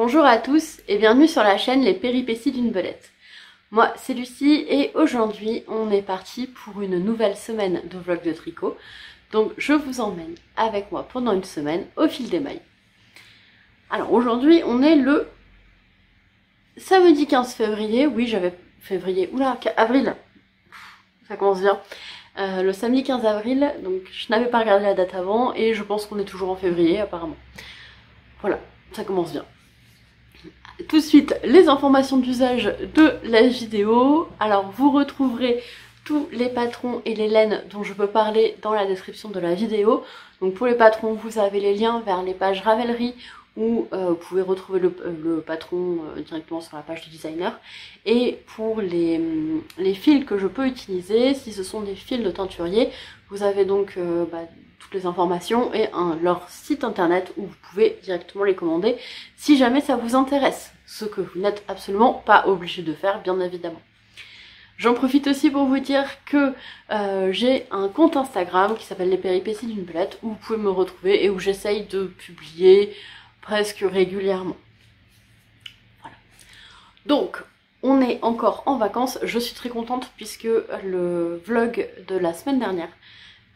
Bonjour à tous et bienvenue sur la chaîne Les Péripéties d'une Belette. Moi c'est Lucie et aujourd'hui on est parti pour une nouvelle semaine de vlog de tricot. Donc je vous emmène avec moi pendant une semaine au fil des mailles. Alors aujourd'hui on est le samedi 15 février, oui j'avais février, oula, avril, ça commence bien. Le samedi 15 avril, donc je n'avais pas regardé la date avant et je pense qu'on est toujours en février apparemment. Voilà, ça commence bien. Tout de suite, les informations d'usage de la vidéo. Alors vous retrouverez tous les patrons et les laines dont je peux parler dans la description de la vidéo. Donc pour les patrons, vous avez les liens vers les pages Ravelry où vous pouvez retrouver le patron directement sur la page du designer. Et pour les fils que je peux utiliser, si ce sont des fils de teinturier, vous avez donc toutes les informations et leur site internet où vous pouvez directement les commander si jamais ça vous intéresse, ce que vous n'êtes absolument pas obligé de faire bien évidemment. J'en profite aussi pour vous dire que j'ai un compte Instagram qui s'appelle Les Péripéties d'une Belette où vous pouvez me retrouver et où j'essaye de publier presque régulièrement. Voilà. Donc on est encore en vacances, je suis très contente puisque le vlog de la semaine dernière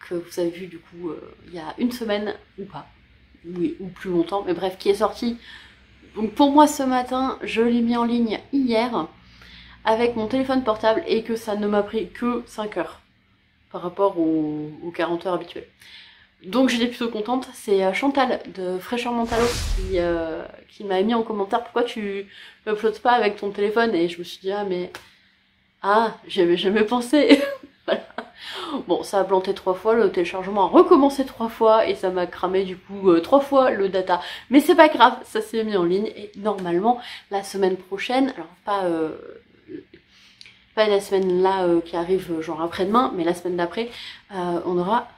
que vous avez vu du coup il y a une semaine ou pas, oui, ou plus longtemps, mais bref, qui est sorti. Donc pour moi ce matin, je l'ai mis en ligne hier avec mon téléphone portable et que ça ne m'a pris que 5 heures par rapport aux 40 heures habituelles. Donc j'étais plutôt contente. C'est Chantal de Fraîcheur Mentalo qui m'a mis en commentaire pourquoi tu uploads pas avec ton téléphone, et je me suis dit j'avais jamais pensé. Voilà. Bon, ça a planté 3 fois, le téléchargement a recommencé 3 fois et ça m'a cramé du coup 3 fois le data. Mais c'est pas grave, ça s'est mis en ligne et normalement la semaine prochaine, alors pas la semaine là qui arrive genre après-demain, mais la semaine d'après, on aura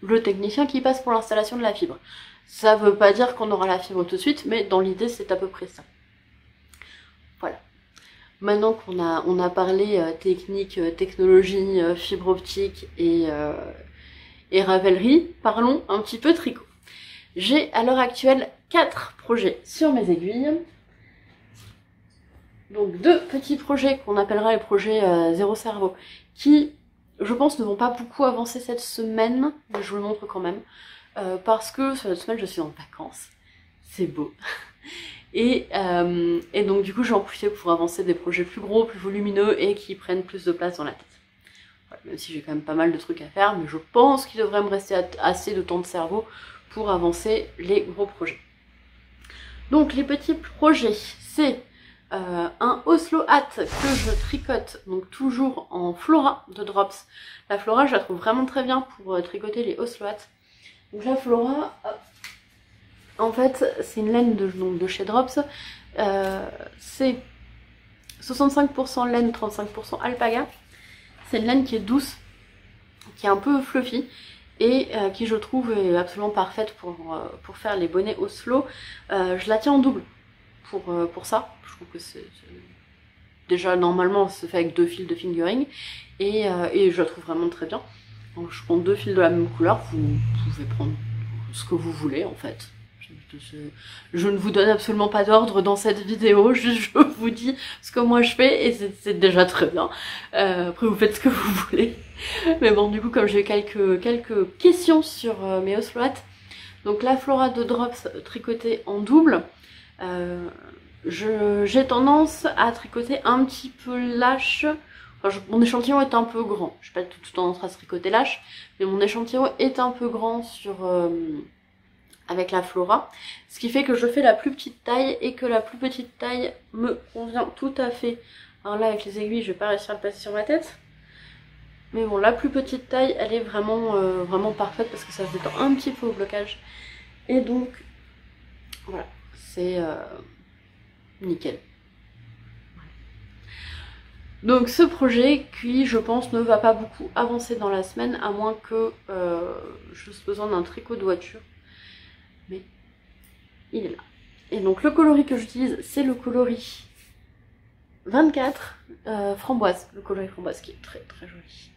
le technicien qui passe pour l'installation de la fibre. Ça veut pas dire qu'on aura la fibre tout de suite, mais dans l'idée c'est à peu près ça. Voilà. Maintenant qu'on a parlé technique, technologie, fibre optique et Ravelry, parlons un petit peu tricot. J'ai à l'heure actuelle 4 projets sur mes aiguilles. Donc 2 petits projets qu'on appellera les projets zéro cerveau, qui je pense ne vont pas beaucoup avancer cette semaine, mais je vous le montre quand même, parce que cette semaine je suis en vacances, c'est beau. Et donc du coup je vais en profiter pour avancer des projets plus gros, plus volumineux et qui prennent plus de place dans la tête. Voilà, même si j'ai quand même pas mal de trucs à faire, mais je pense qu'il devrait me rester assez de temps de cerveau pour avancer les gros projets. Donc les petits projets, c'est un Oslo Hat que je tricote, donc toujours en Flora de Drops. La Flora je la trouve vraiment très bien pour tricoter les Oslo Hat. Donc la Flora, en fait c'est une laine de chez Drops, c'est 65% laine, 35% alpaga. C'est une laine qui est douce, qui est un peu fluffy et qui je trouve est absolument parfaite pour faire les bonnets Oslo. Je la tiens en double pour ça. Je trouve que c'est déjà normalement ça se fait avec 2 fils de fingering et je la trouve vraiment très bien. Donc je prends 2 fils de la même couleur, vous pouvez prendre ce que vous voulez en fait. Je ne vous donne absolument pas d'ordre dans cette vidéo, je vous dis ce que moi je fais et c'est déjà très bien. Après vous faites ce que vous voulez. Mais bon, du coup comme j'ai quelques questions sur mes Oslo Hat, donc la Flora de Drops tricotée en double, j'ai tendance à tricoter un petit peu lâche. Enfin, mon échantillon est un peu grand, je n'ai pas tout tendance à tricoter lâche, mais mon échantillon est un peu grand avec la Flora, ce qui fait que je fais la plus petite taille et que la plus petite taille me convient tout à fait. Alors là avec les aiguilles je vais pas réussir à le passer sur ma tête, mais bon, la plus petite taille elle est vraiment parfaite parce que ça se détend un petit peu au blocage et donc voilà, c'est nickel. Donc ce projet qui je pense ne va pas beaucoup avancer dans la semaine à moins que je ai besoin d'un tricot de voiture, mais il est là. Et donc le coloris que j'utilise c'est le coloris 24 framboise, le coloris framboise qui est très très joli.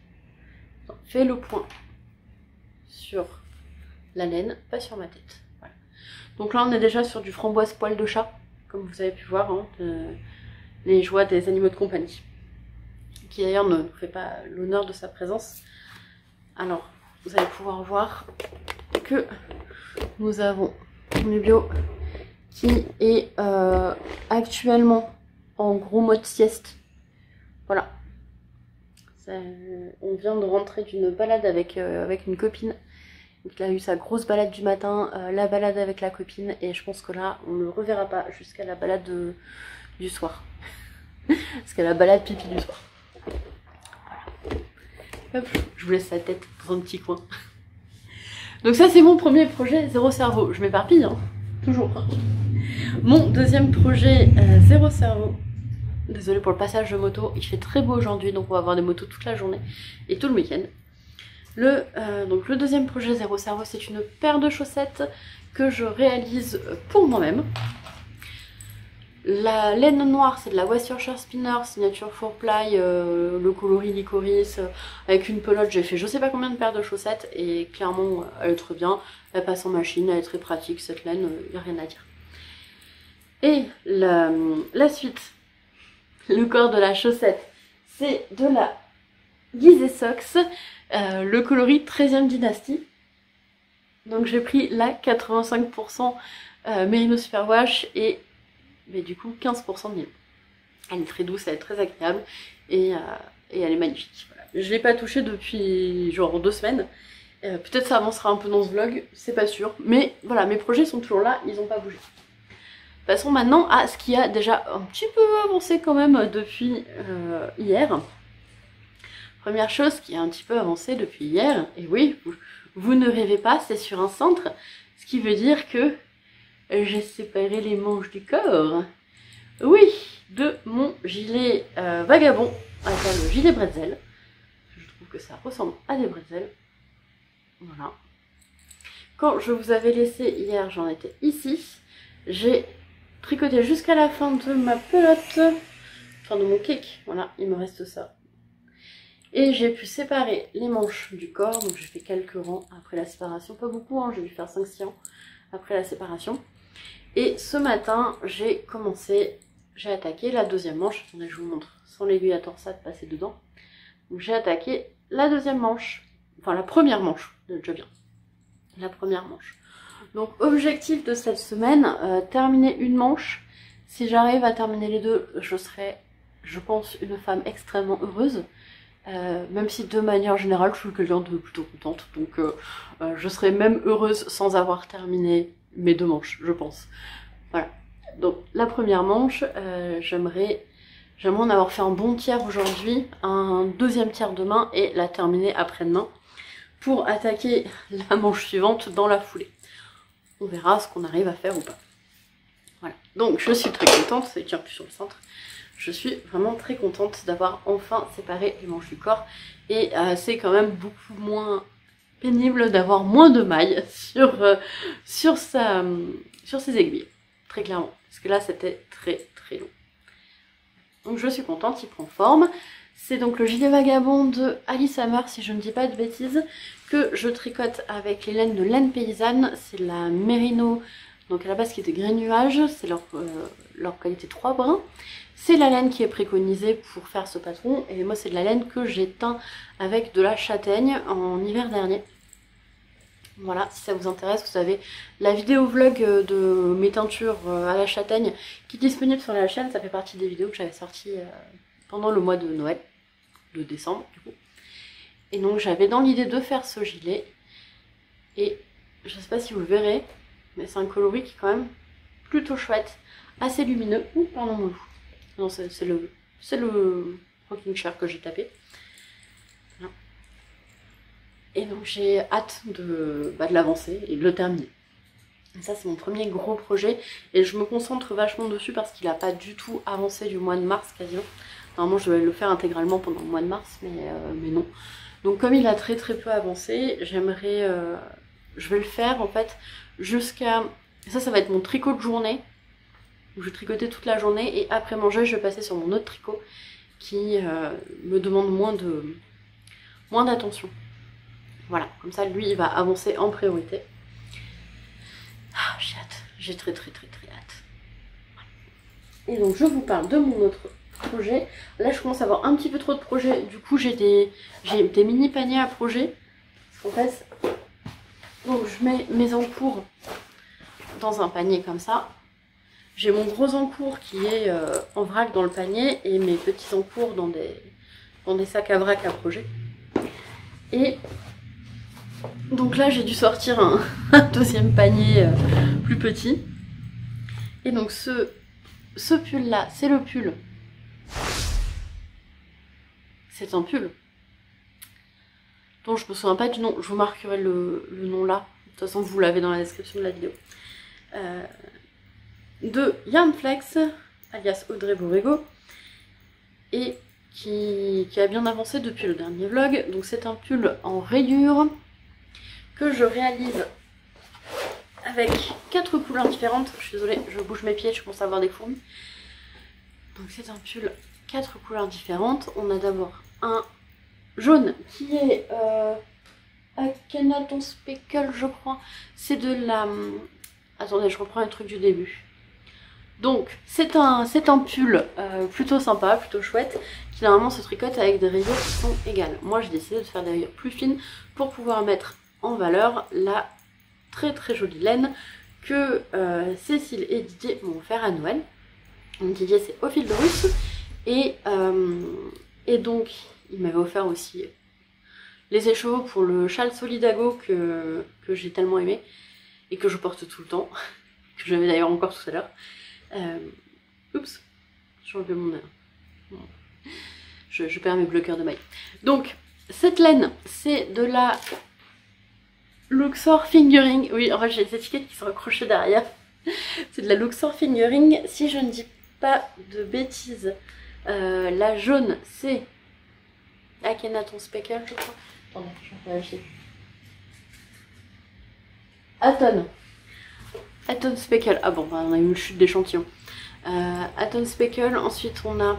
Donc, fais le point sur la laine, pas sur ma tête. Voilà. Donc là on est déjà sur du framboise poil de chat comme vous avez pu voir, hein, les joies des animaux de compagnie, qui d'ailleurs ne nous fait pas l'honneur de sa présence. Alors, vous allez pouvoir voir que nous avons Nubio qui est actuellement en gros mode sieste. Voilà. On vient de rentrer d'une balade avec une copine. Donc, il a eu sa grosse balade du matin, la balade avec la copine, et je pense que là, on ne le reverra pas jusqu'à la balade du soir. Jusqu'à la balade pipi du soir. Voilà. Hop, je vous laisse sa tête dans un petit coin. Donc ça, c'est mon premier projet, Zéro Cerveau. Je m'éparpille, hein, toujours. Mon deuxième projet, Zéro Cerveau. Désolée pour le passage de moto, il fait très beau aujourd'hui, donc on va avoir des motos toute la journée et tout le week-end. Donc le deuxième projet Zéro Cerveau, c'est une paire de chaussettes que je réalise pour moi-même. La laine noire, c'est de la West Yorkshire Spinner, signature 4ply, le coloris licorice, avec une pelote. J'ai fait je sais pas combien de paires de chaussettes et clairement elle est très bien, elle passe en machine, elle est très pratique cette laine, y a rien à dire. Et la suite, le corps de la chaussette, c'est de la Gizeh Socks, le coloris 13e dynastie. Donc j'ai pris la 85% Merino Superwash et mais du coup 15% de nylon. Elle est très douce, elle est très agréable et elle est magnifique. Voilà. Je ne l'ai pas touchée depuis genre 2 semaines. Peut-être ça avancera un peu dans ce vlog, c'est pas sûr. Mais voilà, mes projets sont toujours là, ils n'ont pas bougé. Passons maintenant à ce qui a déjà un petit peu avancé quand même depuis hier. Première chose qui a un petit peu avancé depuis hier, et oui, vous ne rêvez pas, c'est sur un centre, ce qui veut dire que j'ai séparé les manches du corps. Oui, de mon gilet vagabond, avec le gilet bretzel. Je trouve que ça ressemble à des bretzels. Voilà. Quand je vous avais laissé hier, j'en étais ici. J'ai tricoté jusqu'à la fin de ma pelote, enfin de mon cake. Voilà, il me reste ça. Et j'ai pu séparer les manches du corps, donc j'ai fait quelques rangs après la séparation. Pas beaucoup, hein, j'ai dû faire 5-6 rangs après la séparation. Et ce matin, j'ai attaqué la deuxième manche. Attendez, je vous montre, sans l'aiguille à torsade passer dedans. Donc j'ai attaqué la deuxième manche, enfin la première manche, déjà bien. La première manche. Donc objectif de cette semaine, terminer une manche. Si j'arrive à terminer les deux, je serai, je pense, une femme extrêmement heureuse. Même si de manière générale, je suis quelqu'un de plutôt contente. Donc je serai même heureuse sans avoir terminé mes 2 manches, je pense. Voilà. Donc la première manche, j'aimerais en avoir fait un bon tiers aujourd'hui, un deuxième tiers demain et la terminer après-demain pour attaquer la manche suivante dans la foulée. On verra ce qu'on arrive à faire ou pas. Voilà. Donc je suis très contente, c'est qu'il n'y a plus sur le centre. Je suis vraiment très contente d'avoir enfin séparé les manches du corps et c'est quand même beaucoup moins pénible d'avoir moins de mailles sur ses aiguilles, très clairement, parce que là c'était très très long. Donc je suis contente, il prend forme. C'est donc le gilet vagabond de Alice Hammer, si je ne dis pas de bêtises, que je tricote avec les laines de laine paysanne. C'est la Merino, donc à la base qui était gris nuage, c'est leur qualité 3 brins. C'est la laine qui est préconisée pour faire ce patron, et moi c'est de la laine que j'ai teint avec de la châtaigne en hiver dernier. Voilà, si ça vous intéresse, vous avez la vidéo vlog de mes teintures à la châtaigne qui est disponible sur la chaîne. Ça fait partie des vidéos que j'avais sorties pendant le mois de Noël, de décembre du coup. Et donc j'avais dans l'idée de faire ce gilet. Et je sais pas si vous le verrez, mais c'est un coloris qui est quand même plutôt chouette, assez lumineux. Ouh, pardon mon loup. Non, c'est le rocking chair que j'ai tapé. Voilà. Et donc j'ai hâte de l'avancer et de le terminer. Et ça c'est mon premier gros projet et je me concentre vachement dessus parce qu'il n'a pas du tout avancé du mois de mars quasiment. Normalement je devais le faire intégralement pendant le mois de mars mais non. Donc comme il a très peu avancé, j'aimerais... je vais le faire en fait jusqu'à... Ça va être mon tricot de journée. Où je vais tricoter toute la journée et après manger je vais passer sur mon autre tricot qui me demande moins d'attention. Voilà, comme ça lui il va avancer en priorité. Ah, j'ai hâte, j'ai très hâte. Et donc je vous parle de mon autre projet. Là je commence à avoir un petit peu trop de projets. Du coup j'ai des mini paniers à projets. En fait, donc je mets mes encours dans un panier comme ça. J'ai mon gros encours qui est en vrac dans le panier et mes petits encours dans des sacs à vrac à projet. Et donc là j'ai dû sortir un deuxième panier plus petit. Et donc ce pull là, c'est le pull. C'est un pull dont je me souviens pas du nom. Je vous marquerai le nom là. De toute façon vous l'avez dans la description de la vidéo. De Yarnflex, alias Audrey Borrego, et qui a bien avancé depuis le dernier vlog. Donc c'est un pull en rayures que je réalise avec 4 couleurs différentes. Je suis désolée, je bouge mes pieds, je commence à avoir des fourmis. Donc c'est un pull 4 couleurs différentes. On a d'abord un jaune qui est Akhenaton Speckle, je crois. C'est de la... Attendez, je reprends le truc du début. Donc c'est un pull plutôt sympa, plutôt chouette, qui normalement se tricote avec des rayures qui sont égales. Moi j'ai décidé de faire des rayures plus fines pour pouvoir mettre en valeur la très très jolie laine que Cécile et Didier m'ont offert à Noël. Donc, Didier c'est Au fil de Russe et donc il m'avait offert aussi les échos pour le châle Solidago que j'ai tellement aimé et que je porte tout le temps, que j'avais d'ailleurs encore tout à l'heure. Oups, j'ai enlevé mon... Je perds mes bloqueurs de mailles. Donc, cette laine, c'est de la Luxor Fingering. Oui, en fait, j'ai les étiquettes qui sont accrochées derrière. C'est de la Luxor Fingering. Si je ne dis pas de bêtises, la jaune, c'est Akhenaton Speckle, je crois. Attendez, je vais vérifier. Aton Speckle. Ah bon, bah, on a eu une chute d'échantillon. Aton Speckle. Ensuite, on a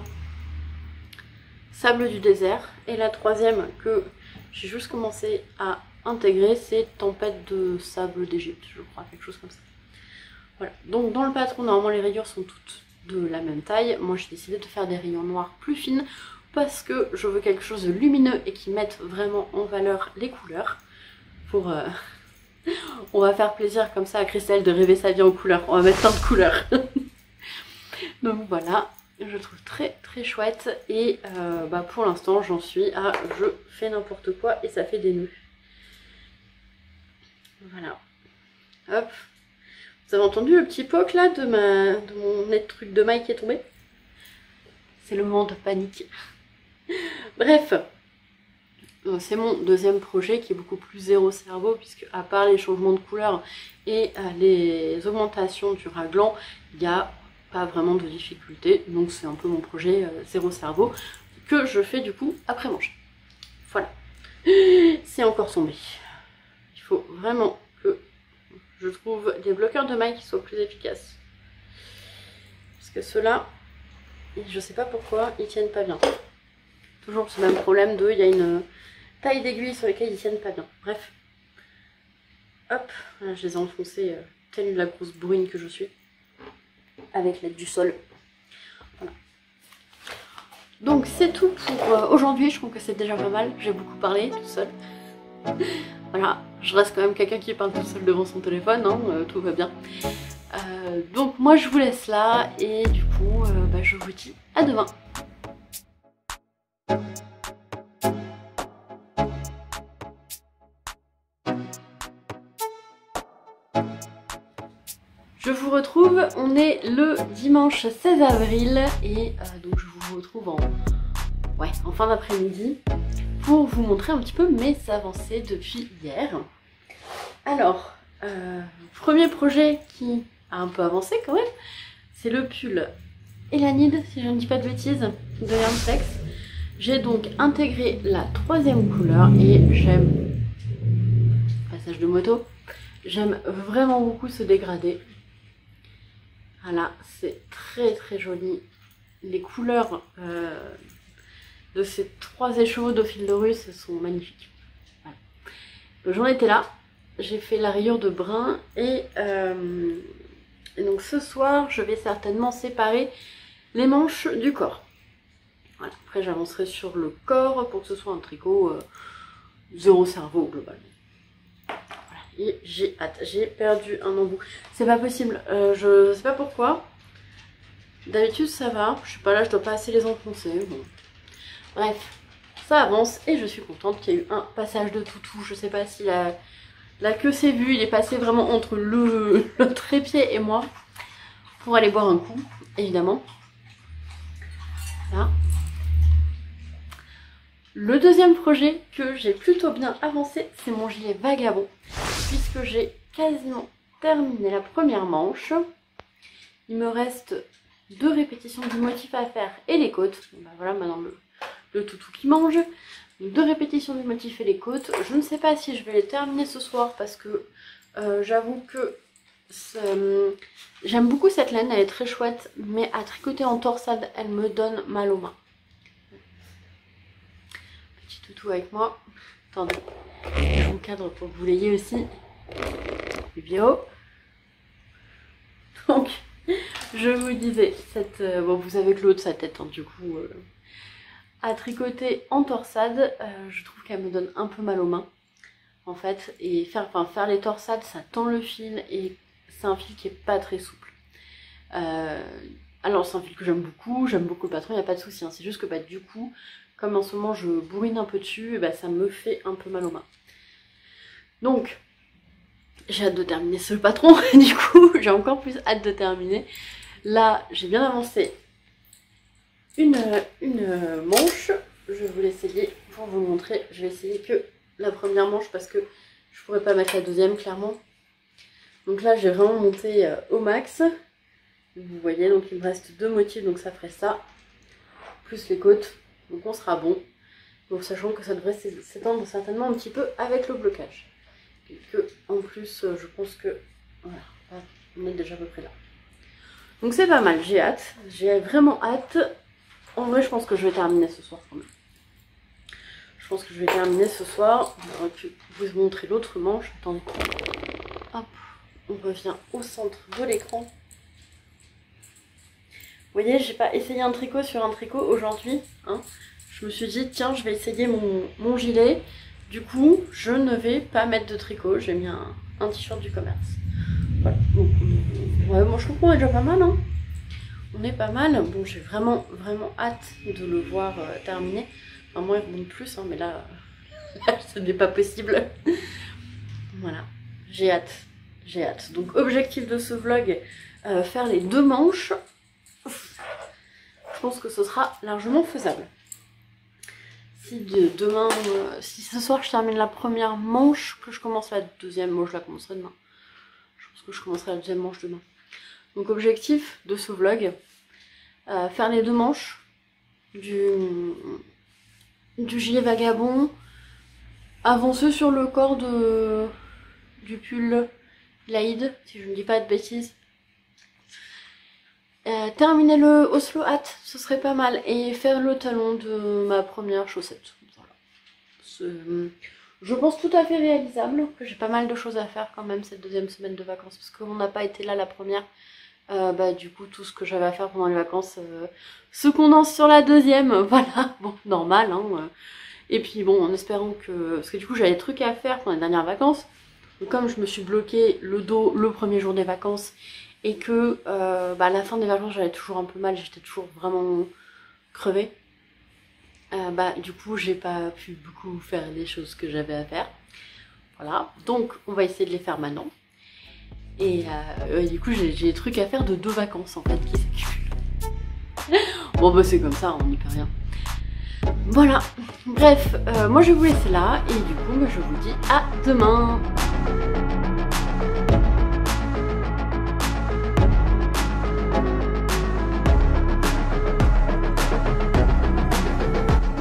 Sable du désert. Et la troisième que j'ai juste commencé à intégrer, c'est Tempête de sable d'Égypte, je crois, quelque chose comme ça. Voilà. Donc dans le patron, normalement les rayures sont toutes de la même taille. Moi j'ai décidé de faire des rayures noires plus fines parce que je veux quelque chose de lumineux et qui mette vraiment en valeur les couleurs. Pour on va faire plaisir comme ça à Christelle de rêver sa vie en couleurs. On va mettre plein de couleurs. Donc voilà, je trouve très très chouette. Et bah pour l'instant j'en suis à je fais n'importe quoi et ça fait des nœuds. Voilà. Hop. Vous avez entendu le petit poc là de mon truc de maille qui est tombé? C'est le moment de panique. Bref. C'est mon deuxième projet qui est beaucoup plus zéro cerveau puisque à part les changements de couleur et les augmentations du raglan, il n'y a pas vraiment de difficulté. Donc c'est un peu mon projet zéro cerveau que je fais du coup après manger. Voilà. C'est encore tombé. Il faut vraiment que je trouve des bloqueurs de mailles qui soient plus efficaces. Parce que ceux-là, je sais pas pourquoi, ils tiennent pas bien. Toujours ce même problème de, il y a une taille d'aiguille sur lesquelles ils tiennent pas bien. Bref. Hop, voilà, je les ai enfoncés telle la grosse bourrine que je suis. Avec l'aide du sol. Voilà. Donc c'est tout pour aujourd'hui. Je trouve que c'est déjà pas mal. J'ai beaucoup parlé tout seul. Voilà, je reste quand même quelqu'un qui parle tout seul devant son téléphone, hein, tout va bien. Donc moi je vous laisse là et du coup bah, je vous dis à demain. Je vous retrouve, on est le dimanche 16 avril et donc je vous retrouve en fin d'après-midi pour vous montrer un petit peu mes avancées depuis hier. Alors, premier projet qui a un peu avancé quand même, c'est le pull Elanide, si je ne dis pas de bêtises, de Yarnflex. J'ai donc intégré la troisième couleur et j'aime, passage de moto, j'aime vraiment beaucoup ce dégradé. Voilà, c'est très très joli. Les couleurs de ces trois écheveaux d'Au fil de Russe sont magnifiques. Voilà. J'en étais là, j'ai fait la rayure de brun et Et donc ce soir, je vais certainement séparer les manches du corps. Voilà. Après, j'avancerai sur le corps pour que ce soit un tricot zéro cerveau globalement. Voilà. Et j'ai hâte. J'ai perdu un embout. C'est pas possible. Je sais pas pourquoi. D'habitude, ça va. Je sais pas là, je dois pas assez les enfoncer. Bon. Bref, ça avance et je suis contente qu'il y ait eu un passage de toutou. Je sais pas si la queue s'est vue. Il est passé vraiment entre le trépied et moi pour aller boire un coup, évidemment. Là. Le deuxième projet que j'ai plutôt bien avancé, c'est mon gilet vagabond, puisque j'ai quasiment terminé la première manche. Il me reste 2 répétitions du motif à faire et les côtes. Ben voilà maintenant le toutou qui mange. 2 répétitions du motif et les côtes. Je ne sais pas si je vais les terminer ce soir parce que j'avoue que j'aime beaucoup cette laine, elle est très chouette, mais à tricoter en torsade, elle me donne mal aux mains. Petit toutou avec moi. Attendez, je vous cadre pour que vous l'ayez aussi. Vidéo. Donc, je vous disais, bon, vous avez que l'eau de sa tête, hein, du coup, à tricoter en torsade, je trouve qu'elle me donne un peu mal aux mains, en fait, et faire les torsades, ça tend le fil, et c'est un fil qui est pas très souple. Alors, c'est un fil que j'aime beaucoup le patron, il n'y a pas de souci, hein, c'est juste que bah, du coup, comme en ce moment je bourrine un peu dessus, et bah, ça me fait un peu mal aux mains. Donc, j'ai hâte de terminer ce patron, du coup j'ai encore plus hâte de terminer. Là j'ai bien avancé une manche, je vais vous l'essayer pour vous montrer. Je vais essayer que la première manche parce que je pourrais pas mettre la deuxième clairement. Donc là j'ai vraiment monté au max. Vous voyez, donc il me reste 2 motifs, donc ça ferait ça, plus les côtes, donc on sera bon. Donc sachant que ça devrait s'étendre certainement un petit peu avec le blocage. Et que, en plus, je pense que, voilà, on est déjà à peu près là. Donc c'est pas mal, j'ai hâte, j'ai vraiment hâte. En vrai, je pense que je vais terminer ce soir quand même. Je pense que je vais terminer ce soir. J'aurais pu vous montrer l'autre manche. Attendez. Hop, on revient au centre de l'écran. Vous voyez, j'ai pas essayé un tricot sur un tricot aujourd'hui. Hein. Je me suis dit, tiens, je vais essayer mon gilet. Du coup, je ne vais pas mettre de tricot, j'ai mis un t-shirt du commerce. Voilà, donc ouais, moi je trouve qu'on est déjà pas mal, hein. On est pas mal, bon j'ai vraiment hâte de le voir terminer. Enfin moi il remonte plus, hein, mais là ce n'est pas possible. Voilà, j'ai hâte. Donc objectif de ce vlog, faire les 2 manches. Je pense que ce sera largement faisable. Si ce soir je termine la première manche, que je commence la deuxième, moi je la commencerai demain. Je pense que je commencerai la deuxième manche demain. Donc objectif de ce vlog, faire les 2 manches du gilet vagabond, avancer sur le corps du pull Laïd, si je ne dis pas de bêtises. Terminer le Oslo Hat, ce serait pas mal, et faire le talon de ma première chaussette. Voilà. Je pense tout à fait réalisable, que j'ai pas mal de choses à faire quand même cette deuxième semaine de vacances, parce qu'on n'a pas été là la première. Bah du coup tout ce que j'avais à faire pendant les vacances se condense sur la deuxième, voilà, bon normal hein. Et puis bon en espérant que, parce que du coup j'avais des trucs à faire pendant les dernières vacances, donc comme je me suis bloqué le dos le premier jour des vacances, et que à la fin des vacances j'avais toujours un peu mal, j'étais toujours vraiment crevée, du coup j'ai pas pu beaucoup faire les choses que j'avais à faire. Voilà, donc on va essayer de les faire maintenant. Et du coup j'ai des trucs à faire de 2 vacances en fait qui s'accumulent. Bon bah c'est comme ça, on n'y peut rien. Voilà, bref, moi je vais vous laisser là et du coup je vous dis à demain.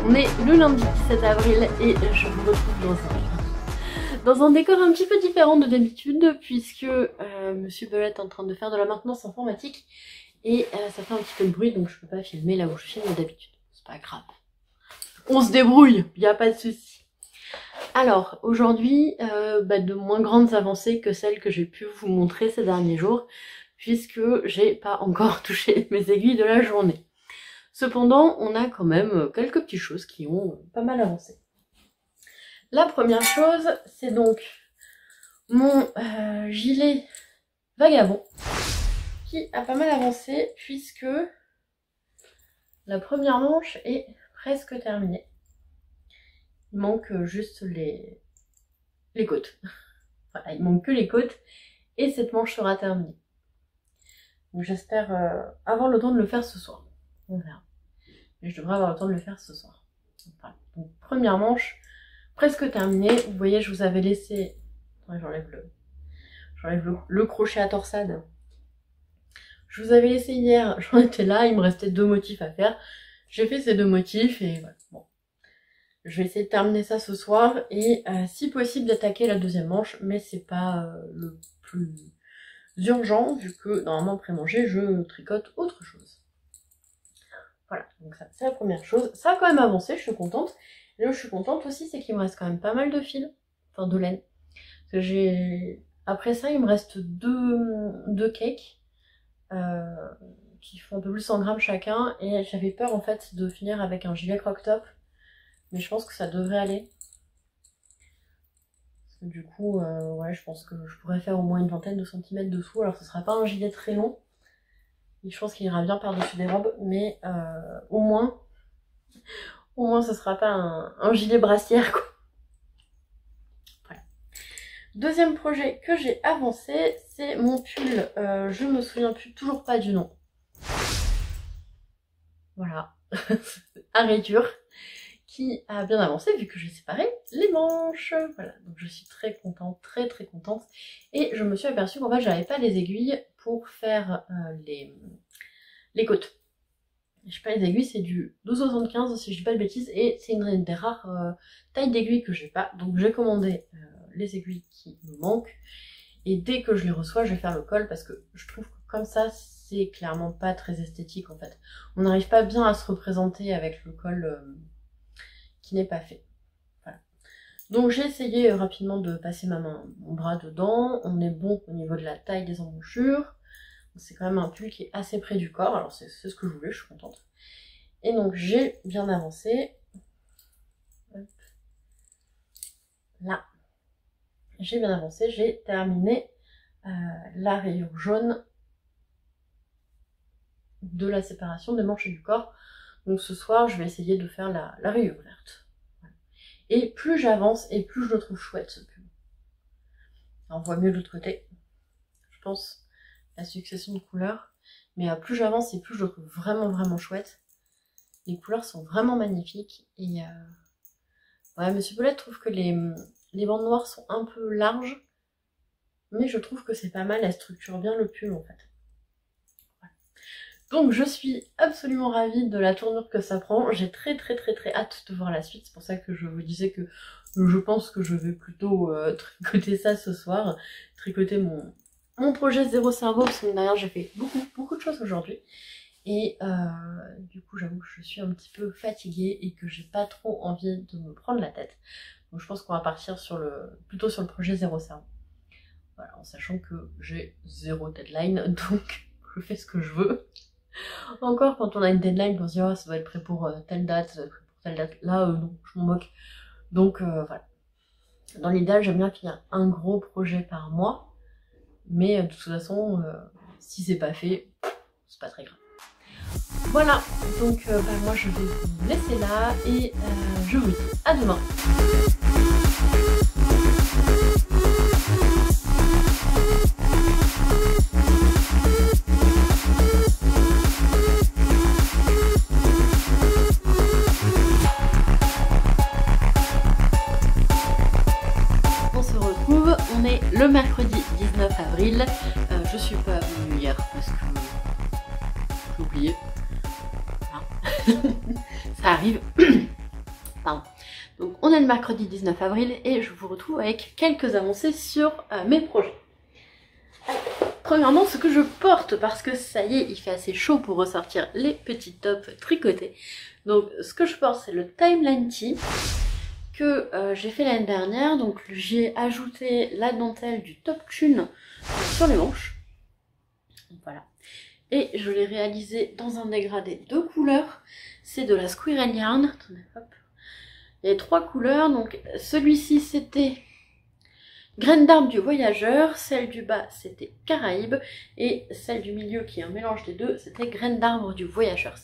On est le lundi 17 avril et je vous retrouve dans un décor un petit peu différent de d'habitude, puisque Monsieur Belette est en train de faire de la maintenance informatique et ça fait un petit peu de bruit, donc je peux pas filmer là où je filme d'habitude. C'est pas grave. On se débrouille, y a pas de souci. Alors aujourd'hui, de moins grandes avancées que celles que j'ai pu vous montrer ces derniers jours, puisque j'ai pas encore touché mes aiguilles de la journée. Cependant, on a quand même quelques petites choses qui ont pas mal avancé. La première chose, c'est donc mon gilet vagabond qui a pas mal avancé puisque la première manche est presque terminée. Il manque juste les côtes. Voilà, il manque que les côtes et cette manche sera terminée. Donc j'espère avoir le temps de le faire ce soir. On verra. Mais je devrais avoir le temps de le faire ce soir. Voilà. Donc première manche presque terminée. Vous voyez, je vous avais laissé... Ouais, j'enlève le crochet à torsade. Je vous avais laissé hier, j'en étais là, il me restait 2 motifs à faire. J'ai fait ces 2 motifs et voilà. Bon. Je vais essayer de terminer ça ce soir et si possible d'attaquer la deuxième manche, mais c'est pas le plus urgent vu que normalement après manger je tricote autre chose. Voilà, donc ça c'est la première chose. Ça a quand même avancé, je suis contente. Et là où je suis contente aussi, c'est qu'il me reste quand même pas mal de fils, enfin de laine. Parce que après ça, il me reste deux cakes. Qui font un peu plus 100 grammes chacun et j'avais peur en fait de finir avec un gilet croc top, mais je pense que ça devrait aller parce que du coup ouais, je pense que je pourrais faire au moins une vingtaine de centimètres dessous. Alors ce sera pas un gilet très long et je pense qu'il ira bien par dessus des robes, mais au moins ce sera pas un gilet brassière quoi. Voilà. Deuxième projet que j'ai avancé, c'est mon pull, je me souviens toujours pas du nom. Voilà, à rayures, qui a bien avancé vu que j'ai séparé les manches. Voilà, donc je suis très contente, très contente. Et je me suis aperçue qu'en fait j'avais pas les aiguilles pour faire les côtes. Je sais pas, les aiguilles, c'est du 12,75 si je dis pas de bêtises, et c'est une des rares tailles d'aiguilles que j'ai pas. Donc j'ai commandé les aiguilles qui me manquent, et dès que je les reçois, je vais faire le col parce que je trouve que comme ça, c'est clairement pas très esthétique en fait. On n'arrive pas bien à se représenter avec le col qui n'est pas fait. Voilà. Donc j'ai essayé rapidement de passer mon bras dedans. On est bon au niveau de la taille des embouchures. C'est quand même un pull qui est assez près du corps, alors c'est ce que je voulais, je suis contente. Et donc j'ai bien avancé. Hop. Là, j'ai bien avancé, j'ai terminé la rayure jaune de la séparation des manches et du corps. Donc ce soir, je vais essayer de faire la rayure verte. Voilà. Et plus j'avance, et plus je le trouve chouette ce pull. On voit mieux de l'autre côté, je pense, la succession de couleurs. Mais plus j'avance, et plus je le trouve vraiment chouette. Les couleurs sont vraiment magnifiques. Et ouais, Monsieur Paulette trouve que les bandes noires sont un peu larges. Mais je trouve que c'est pas mal, elle structure bien le pull en fait. Donc je suis absolument ravie de la tournure que ça prend. J'ai très hâte de voir la suite. C'est pour ça que je vous disais que je pense que je vais plutôt tricoter ça ce soir. Tricoter mon projet Zéro Cerveau, parce que derrière j'ai fait beaucoup de choses aujourd'hui. Et du coup j'avoue que je suis un petit peu fatiguée et que j'ai pas trop envie de me prendre la tête. Donc je pense qu'on va partir plutôt sur le projet Zéro Cerveau. Voilà, en sachant que j'ai 0 deadline, donc je fais ce que je veux. Encore quand on a une deadline, on se dit oh, ça doit être prêt pour telle date, ça doit être prêt pour telle date. Là, non, je m'en moque. Donc voilà. Dans l'idéal, j'aime bien finir un gros projet par mois. Mais de toute façon, si c'est pas fait, c'est pas très grave. Voilà, donc moi je vais vous laisser là et je vous dis à demain. On est le mercredi 19 avril, je suis pas venue hier parce que j'ai oublié, ça arrive, pardon. Donc on est le mercredi 19 avril et je vous retrouve avec quelques avancées sur mes projets. Alors, premièrement ce que je porte, parce que ça y est il fait assez chaud pour ressortir les petits tops tricotés. Donc ce que je porte c'est le Timeline Tee que j'ai fait l'année dernière, donc j'ai ajouté la dentelle du Top Tune sur les manches. Voilà. Et je l'ai réalisé dans un dégradé de couleurs. C'est de la Squirrel Yarn. Attendez, hop. Il y a 3 couleurs. Donc celui-ci c'était Graine d'arbre du voyageur. Celle du bas c'était Caraïbes. Et celle du milieu qui est un mélange des deux, c'était Graine d'arbre du voyageur.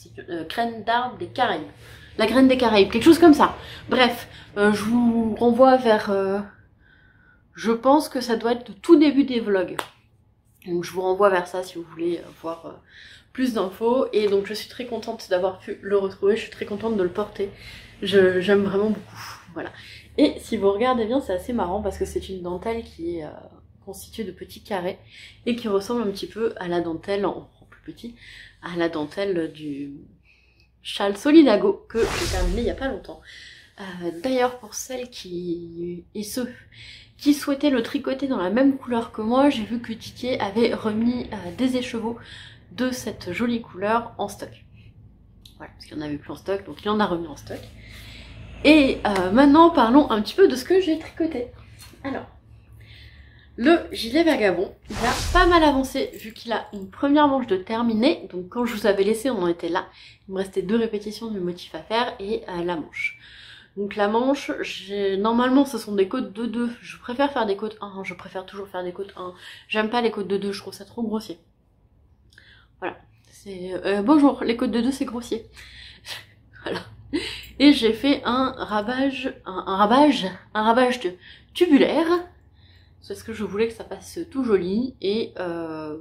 Graine d'arbre des Caraïbes. La graine des Caraïbes, quelque chose comme ça. Bref, je vous renvoie vers... je pense que ça doit être le tout début des vlogs. Donc je vous renvoie vers ça si vous voulez voir plus d'infos. Et donc je suis très contente d'avoir pu le retrouver, je suis très contente de le porter. J'aime vraiment beaucoup. Voilà. Et si vous regardez bien, c'est assez marrant parce que c'est une dentelle qui est constituée de petits carrés et qui ressemble un petit peu à la dentelle, en plus petit, à la dentelle du châle Solidago que j'ai terminé il n'y a pas longtemps. D'ailleurs, pour celles et ceux qui souhaitaient le tricoter dans la même couleur que moi, j'ai vu que Didier avait remis des écheveaux de cette jolie couleur en stock. Voilà, parce qu'il n'y en avait plus en stock, donc il en a remis en stock. Et maintenant, parlons un petit peu de ce que j'ai tricoté. Alors, le gilet vagabond, il a pas mal avancé vu qu'il a une première manche de terminée. Donc quand je vous avais laissé, on en était là. Il me restait 2 répétitions du motif à faire et la manche. Donc la manche, normalement ce sont des côtes de 2. Je préfère faire des côtes 1, je préfère toujours faire des côtes 1. J'aime pas les côtes de 2, je trouve ça trop grossier. Voilà. Bonjour, les côtes de 2 c'est grossier. Voilà. Et j'ai fait un rabage de tubulaire. C'est ce que je voulais que ça passe tout joli. Et voilà.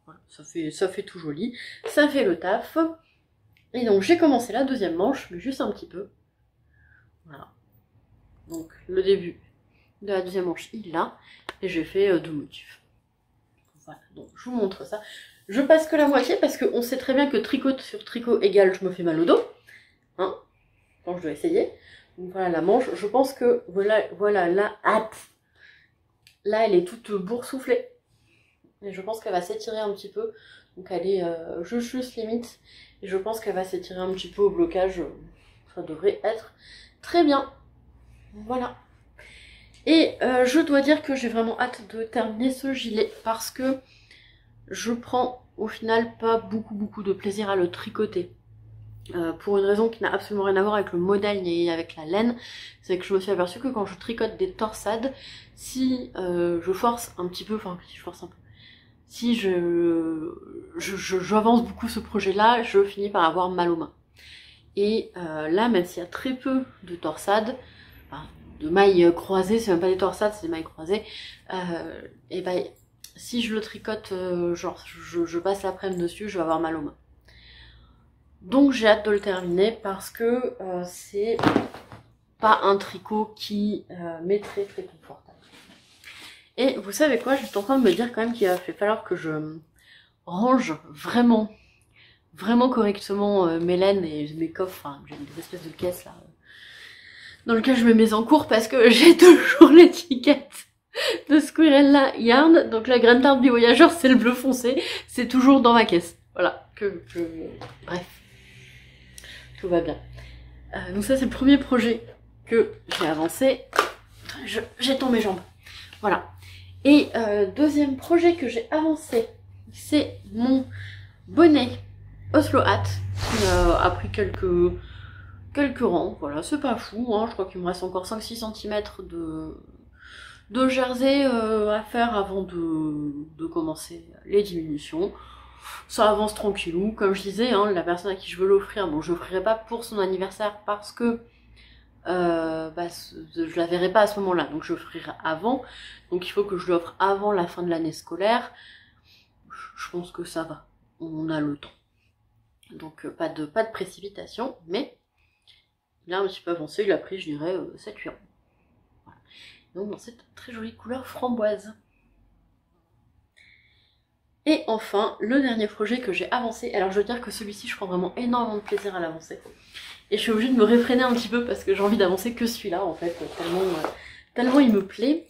Voilà, ça fait tout joli. Ça fait le taf. Et donc j'ai commencé la deuxième manche, mais juste un petit peu. Voilà. Donc le début de la deuxième manche, il l'a. Et j'ai fait 2 motifs. Voilà, donc je vous montre ça. Je passe que la moitié parce qu'on sait très bien que tricot sur tricot égale je me fais mal au dos. Hein, quand je dois essayer. Donc voilà la manche. Je pense que voilà la hâte. Là elle est toute boursouflée. Et je pense qu'elle va s'étirer un petit peu. Donc elle est juste limite. Et je pense qu'elle va s'étirer un petit peu au blocage. Ça devrait être très bien. Voilà. Et je dois dire que j'ai vraiment hâte de terminer ce gilet. Parce que je prends au final pas beaucoup de plaisir à le tricoter. Pour une raison qui n'a absolument rien à voir avec le modèle ni avec la laine. C'est que je me suis aperçue que quand je tricote des torsades, si je force un petit peu, enfin si je force un peu, si j'avance beaucoup ce projet-là, je finis par avoir mal aux mains. Et là, même s'il y a très peu de torsades, enfin, de mailles croisées, c'est même pas des torsades, c'est des mailles croisées, et ben si je le tricote, genre je passe l'après-midi dessus, je vais avoir mal aux mains. Donc j'ai hâte de le terminer parce que c'est pas un tricot qui m'est très confortable. Et vous savez quoi, je suis en train de me dire quand même qu'il va falloir que je range vraiment correctement mes laines et mes coffres, enfin j'ai des espèces de caisses là, dans lesquelles je mets mes encours parce que j'ai toujours l'étiquette de Squirrel Yarn, donc la graine d'arbre du voyageur c'est le bleu foncé, c'est toujours dans ma caisse. Voilà, bref, tout va bien. Donc ça c'est le premier projet que j'ai avancé. J'ai tombé mes jambes. Voilà. Et deuxième projet que j'ai avancé, c'est mon bonnet Oslo Hat qui a pris quelques rangs. Voilà, c'est pas fou, hein. Je crois qu'il me reste encore 5-6 cm de jersey à faire avant de commencer les diminutions. Ça avance tranquillou, comme je disais, hein, la personne à qui je veux l'offrir, bon je l'offrirai pas pour son anniversaire parce que je la verrai pas à ce moment-là, donc je l'offrirai avant, donc il faut que je l'offre avant la fin de l'année scolaire. Je pense que ça va, on a le temps, donc pas de précipitation, mais il a un petit peu avancé, il a pris je dirais 7-8 ans. Voilà. Donc dans cette très jolie couleur framboise. Et enfin, le dernier projet que j'ai avancé, alors je veux dire que celui-ci je prends vraiment énormément de plaisir à l'avancer. Et je suis obligée de me réfréner un petit peu parce que j'ai envie d'avancer que celui-là en fait, tellement il me plaît.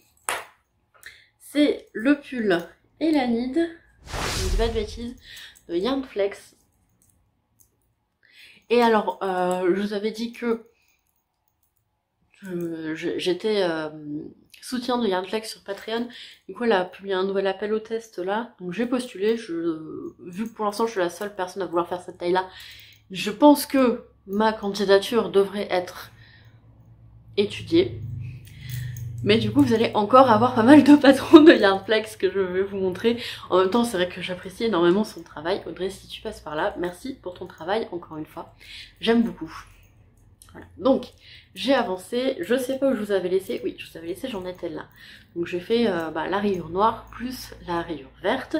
C'est le pull Elanide, je ne dis pas de bêtises, de Yarnflex. Et alors, je vous avais dit que j'étais soutien de Yarnflex sur Patreon. Du coup, elle a publié un nouvel appel au test là. Donc j'ai postulé. Vu que pour l'instant je suis la seule personne à vouloir faire cette taille-là, je pense que ma candidature devrait être étudiée. Mais du coup, vous allez encore avoir pas mal de patrons de Yarnflex que je vais vous montrer. En même temps, c'est vrai que j'apprécie énormément son travail. Audrey, si tu passes par là, merci pour ton travail, encore une fois. J'aime beaucoup. Voilà. Donc, j'ai avancé. Je sais pas où je vous avais laissé. Oui, je vous avais laissé, j'en étais là. Donc, j'ai fait la rayure noire plus la rayure verte.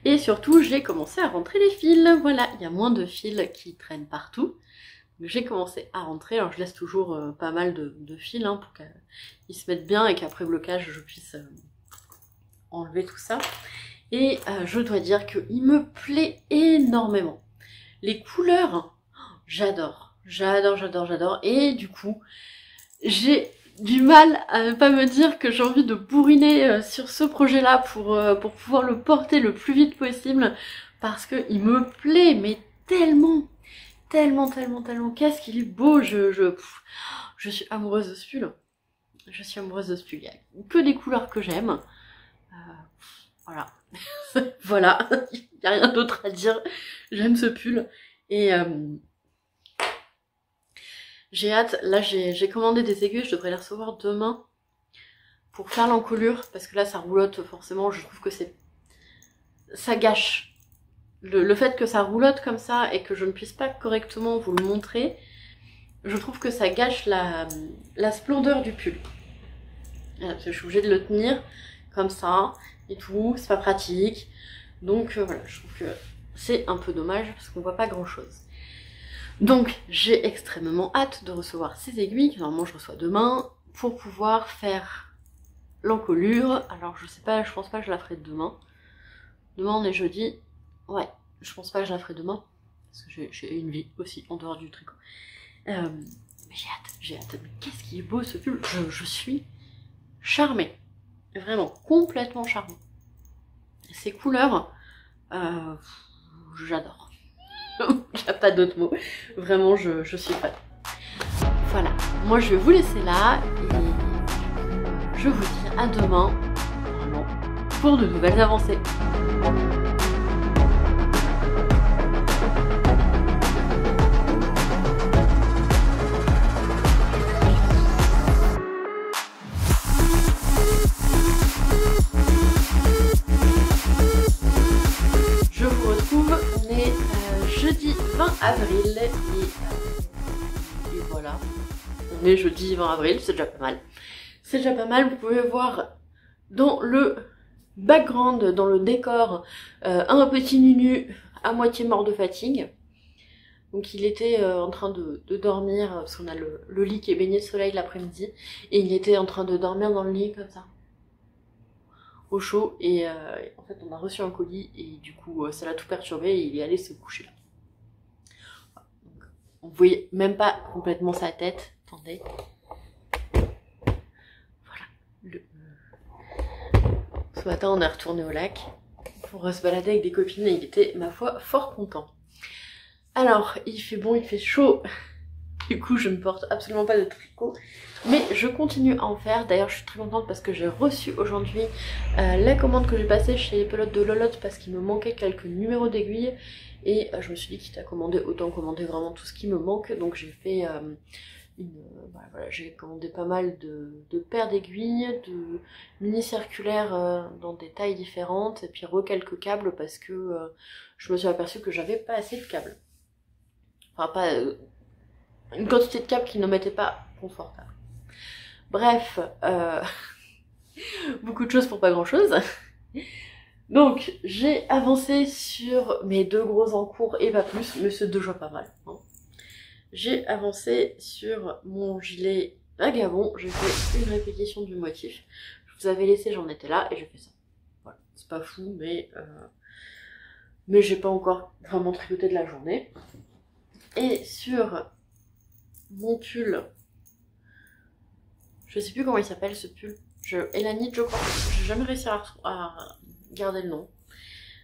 Et surtout, j'ai commencé à rentrer les fils. Voilà, il y a moins de fils qui traînent partout. J'ai commencé à rentrer, alors je laisse toujours pas mal de fils hein, pour qu'ils se mettent bien et qu'après blocage je puisse enlever tout ça. Et je dois dire qu'il me plaît énormément. Les couleurs, j'adore, j'adore, j'adore, j'adore. Et du coup, j'ai du mal à ne pas me dire que j'ai envie de bourriner sur ce projet-là pour pouvoir le porter le plus vite possible. Parce qu'il me plaît, mais tellement. Tellement, qu'est-ce qu'il est beau, je suis amoureuse de ce pull. Je suis amoureuse de ce pull. Il n'y a que des couleurs que j'aime. Voilà. Voilà, il n'y a rien d'autre à dire. J'aime ce pull. Et j'ai hâte. Là, j'ai commandé des aiguilles, je devrais les recevoir demain pour faire l'encolure. Parce que là, ça roulotte forcément. Je trouve que ça gâche. Le fait que ça roulotte comme ça et que je ne puisse pas correctement vous le montrer, je trouve que ça gâche la splendeur du pull. Voilà, parce que je suis obligée de le tenir comme ça et tout, c'est pas pratique. Donc voilà, je trouve que c'est un peu dommage parce qu'on voit pas grand chose. Donc j'ai extrêmement hâte de recevoir ces aiguilles, que normalement je reçois demain, pour pouvoir faire l'encolure. Alors je sais pas, je pense pas que je la ferai demain. Demain on est jeudi. Ouais, je pense pas que je la ferai demain, parce que j'ai une vie aussi en dehors du tricot. Mais j'ai hâte. Mais qu'est-ce qui est beau ce pull, je suis charmée. Vraiment, complètement charmée. Ces couleurs, j'adore. Il n'y a pas d'autre mot. Vraiment, je suis fan. Voilà, moi je vais vous laisser là, et je vous dis à demain, vraiment, pour de nouvelles avancées. Jeudi 20 avril et voilà, on est jeudi 20 avril, c'est déjà pas mal. C'est déjà pas mal, vous pouvez voir dans le background, dans le décor, un petit nunu à moitié mort de fatigue. Donc il était en train de dormir, parce qu'on a le lit qui est baigné de soleil l'après-midi, et il était en train de dormir dans le lit comme ça, au chaud, et en fait on a reçu un colis, et du coup ça l'a tout perturbé, et il est allé se coucher là. On voyait même pas complètement sa tête. Attendez. Voilà. Ce matin, on est retourné au lac pour se balader avec des copines et il était, ma foi, fort content. Alors, il fait bon, il fait chaud. Du coup, je ne porte absolument pas de tricot. Mais je continue à en faire. D'ailleurs, je suis très contente parce que j'ai reçu aujourd'hui la commande que j'ai passée chez les pelotes de Lolotte parce qu'il me manquait quelques numéros d'aiguilles. Et je me suis dit, quitte à commander, autant commander vraiment tout ce qui me manque. Donc j'ai fait voilà, j'ai commandé pas mal de paires d'aiguilles, de mini circulaires dans des tailles différentes, et puis quelques câbles parce que je me suis aperçue que j'avais pas assez de câbles. Enfin, pas une quantité de câbles qui ne m'était pas confortable. Bref, beaucoup de choses pour pas grand chose. Donc, j'ai avancé sur mes 2 gros encours et pas plus, mais c'est déjà pas mal. Hein. J'ai avancé sur mon gilet vagabond, j'ai fait une répétition du motif. Je vous avais laissé, j'en étais là, et j'ai fait ça. Voilà, c'est pas fou, mais j'ai pas encore vraiment tricoté de la journée. Et sur mon pull, je sais plus comment il s'appelle ce pull, Elanite je crois, j'ai jamais réussi à garder le nom.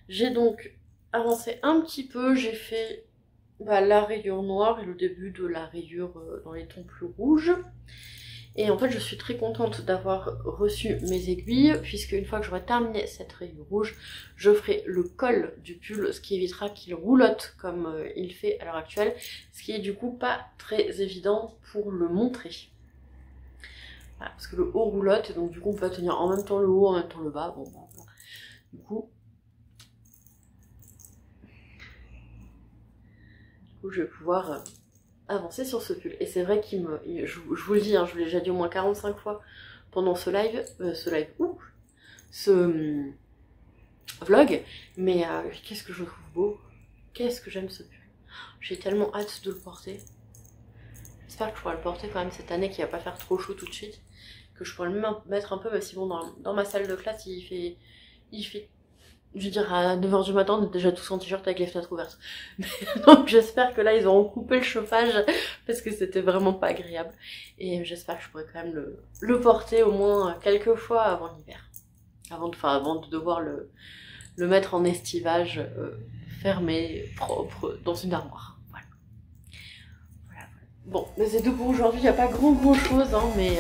J'ai donc avancé un petit peu, j'ai fait la rayure noire et le début de la rayure dans les tons plus rouges. Et en fait je suis très contente d'avoir reçu mes aiguilles, puisque une fois que j'aurai terminé cette rayure rouge, je ferai le col du pull, ce qui évitera qu'il roulotte comme il fait à l'heure actuelle, ce qui est du coup pas très évident pour le montrer. Voilà, parce que le haut roulotte, et donc du coup on peut tenir en même temps le haut, en même temps le bas, bon bah, voilà. Du coup je vais pouvoir avancer sur ce pull. Et c'est vrai qu'il me... Je vous le dis, hein, je vous l'ai déjà dit au moins 45 fois pendant ce live, vlog, mais qu'est-ce que je trouve beau, qu'est-ce que j'aime ce pull. J'ai tellement hâte de le porter. J'espère que je pourrai le porter quand même cette année, qu'il va pas faire trop chaud tout de suite, que je pourrai le mettre un peu, mais sinon dans ma salle de classe il fait, je veux dire, à 9 h du matin, on est déjà tous en t-shirt avec les fenêtres ouvertes. Donc j'espère que là, ils auront coupé le chauffage, parce que c'était vraiment pas agréable. Et j'espère que je pourrai quand même le porter au moins quelques fois avant l'hiver. Avant de devoir le mettre en estivage, fermé, propre, dans une armoire. Voilà. Voilà. Bon, mais c'est tout pour aujourd'hui. Il n'y a pas grand chose, hein, mais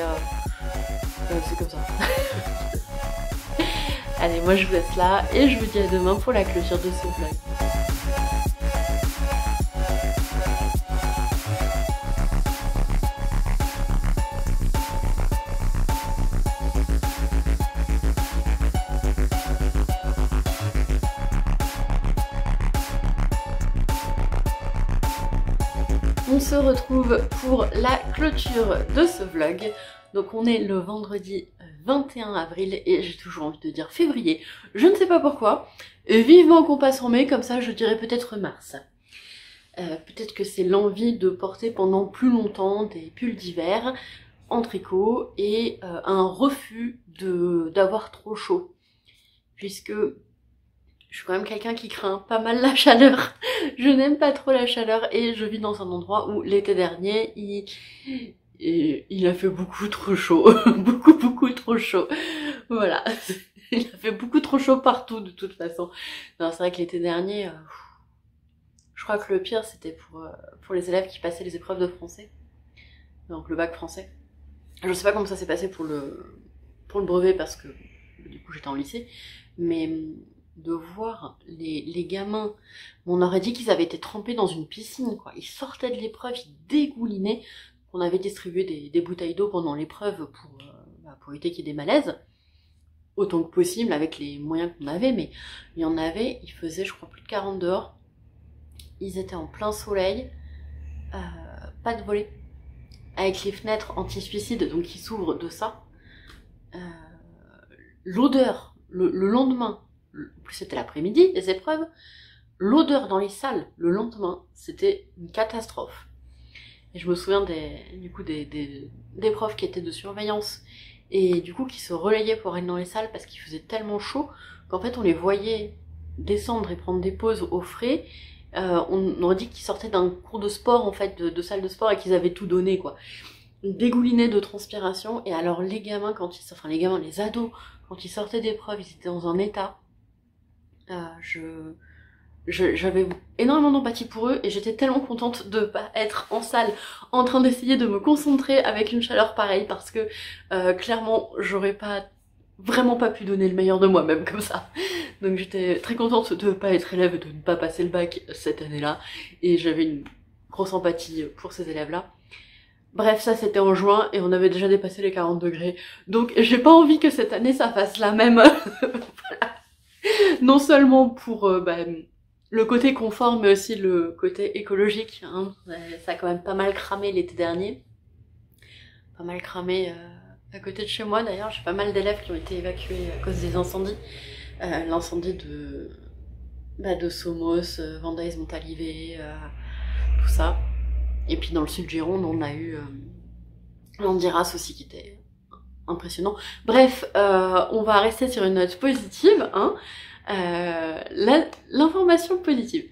c'est comme ça. Allez, moi je vous laisse là et je vous dis à demain pour la clôture de ce vlog. On se retrouve pour la clôture de ce vlog. Donc on est le vendredi 21 avril et j'ai toujours envie de dire février. Je ne sais pas pourquoi. Vivement qu'on passe en mai, comme ça je dirais peut-être mars. Peut-être que c'est l'envie de porter pendant plus longtemps des pulls d'hiver en tricot et un refus d'avoir trop chaud. Puisque je suis quand même quelqu'un qui craint pas mal la chaleur. Je n'aime pas trop la chaleur et je vis dans un endroit où l'été dernier il a fait beaucoup trop chaud. beaucoup trop chaud. Voilà. Il a fait beaucoup trop chaud partout de toute façon. Non, c'est vrai que l'été dernier, je crois que le pire c'était pour les élèves qui passaient les épreuves de français. Donc le bac français. Je sais pas comment ça s'est passé pour le brevet parce que du coup j'étais en lycée. Mais de voir les gamins, on aurait dit qu'ils avaient été trempés dans une piscine, quoi. Ils sortaient de l'épreuve, ils dégoulinaient. On avait distribué des bouteilles d'eau pendant l'épreuve pour éviter qu'il y ait des malaises, autant que possible avec les moyens qu'on avait, mais il y en avait, il faisait je crois plus de 40 dehors, ils étaient en plein soleil, pas de volets, avec les fenêtres anti-suicide donc qui s'ouvrent de ça, l'odeur, le lendemain, en plus c'était l'après-midi, les épreuves, l'odeur dans les salles le lendemain, c'était une catastrophe. Et je me souviens des profs qui étaient de surveillance et du coup qui se relayaient pour aller dans les salles parce qu'il faisait tellement chaud qu'en fait on les voyait descendre et prendre des pauses au frais. On aurait dit qu'ils sortaient d'un cours de sport en fait, de salle de sport et qu'ils avaient tout donné quoi. Ils dégoulinaient de transpiration et alors les gamins les ados quand ils sortaient d'épreuve ils étaient dans un état. J'avais énormément d'empathie pour eux et j'étais tellement contente de pas être en salle en train d'essayer de me concentrer avec une chaleur pareille parce que clairement j'aurais vraiment pas pu donner le meilleur de moi-même comme ça. Donc j'étais très contente de pas être élève et de ne pas passer le bac cette année-là et j'avais une grosse empathie pour ces élèves-là. Bref, ça c'était en juin et on avait déjà dépassé les 40 degrés donc j'ai pas envie que cette année ça fasse la même. Voilà. Non seulement pour le côté confort mais aussi le côté écologique, hein. Ça a quand même pas mal cramé l'été dernier, pas mal cramé à côté de chez moi d'ailleurs, j'ai pas mal d'élèves qui ont été évacués à cause des incendies, l'incendie de Somos, Vendaise-Montalivet, tout ça, et puis dans le sud Gironde on a eu Landiras aussi qui était impressionnant. Bref, on va rester sur une note positive, hein. L'information positive.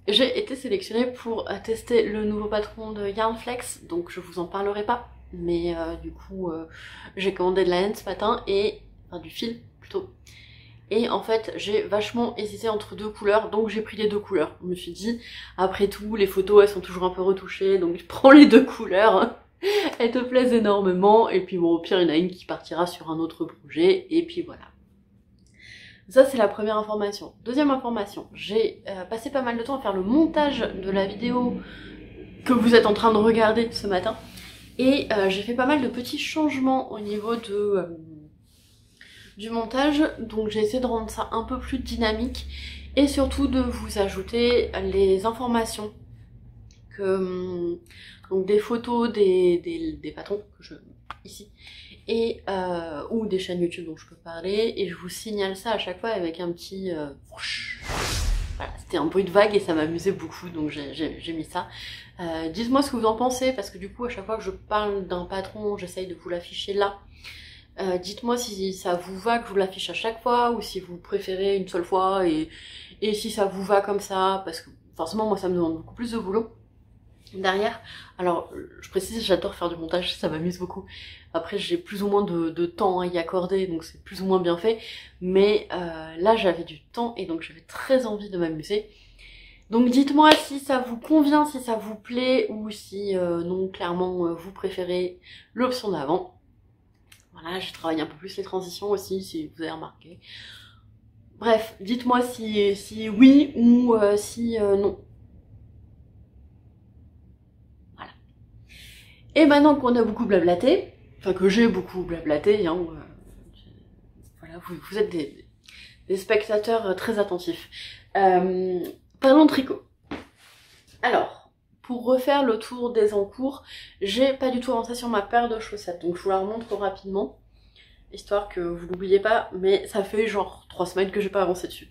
J'ai été sélectionnée pour tester le nouveau patron de Yarnflex, donc je vous en parlerai pas, mais du coup j'ai commandé de la laine ce matin du fil plutôt. Et en fait j'ai vachement hésité entre deux couleurs, donc j'ai pris les deux couleurs. Je me suis dit, après tout les photos elles sont toujours un peu retouchées, donc je prends les deux couleurs. elles te plaisent énormément, et puis bon, au pire, il y en a une qui partira sur un autre projet, et puis voilà. Ça, c'est la première information. Deuxième information, j'ai passé pas mal de temps à faire le montage de la vidéo que vous êtes en train de regarder ce matin, et j'ai fait pas mal de petits changements au niveau du montage, donc j'ai essayé de rendre ça un peu plus dynamique, et surtout de vous ajouter les informations que donc des photos des patrons que je ici et ou des chaînes YouTube dont je peux parler, et je vous signale ça à chaque fois avec un petit voilà, c'était un bruit de vague et ça m'amusait beaucoup, donc j'ai mis ça. Dites-moi ce que vous en pensez, parce que du coup à chaque fois que je parle d'un patron j'essaye de vous l'afficher là. Dites-moi si ça vous va que je vous l'affiche à chaque fois, ou si vous préférez une seule fois, et si ça vous va comme ça, parce que forcément moi ça me demande beaucoup plus de boulot derrière. Alors je précise, j'adore faire du montage, ça m'amuse beaucoup. Après j'ai plus ou moins de temps à y accorder, donc c'est plus ou moins bien fait, mais là j'avais du temps et donc j'avais très envie de m'amuser. Donc dites-moi si ça vous convient, si ça vous plaît, ou si non, clairement vous préférez l'option d'avant. Voilà, j'ai travaillé un peu plus les transitions aussi, si vous avez remarqué. Bref, dites-moi si oui ou si non. Voilà. Et maintenant qu'on a beaucoup blablaté, enfin que j'ai beaucoup blablaté, hein, voilà, vous êtes des spectateurs très attentifs. Parlons de tricot. Alors, pour refaire le tour des encours, j'ai pas du tout avancé sur ma paire de chaussettes, donc je vous la remontre rapidement, histoire que vous l'oubliez pas, mais ça fait genre 3 semaines que j'ai pas avancé dessus.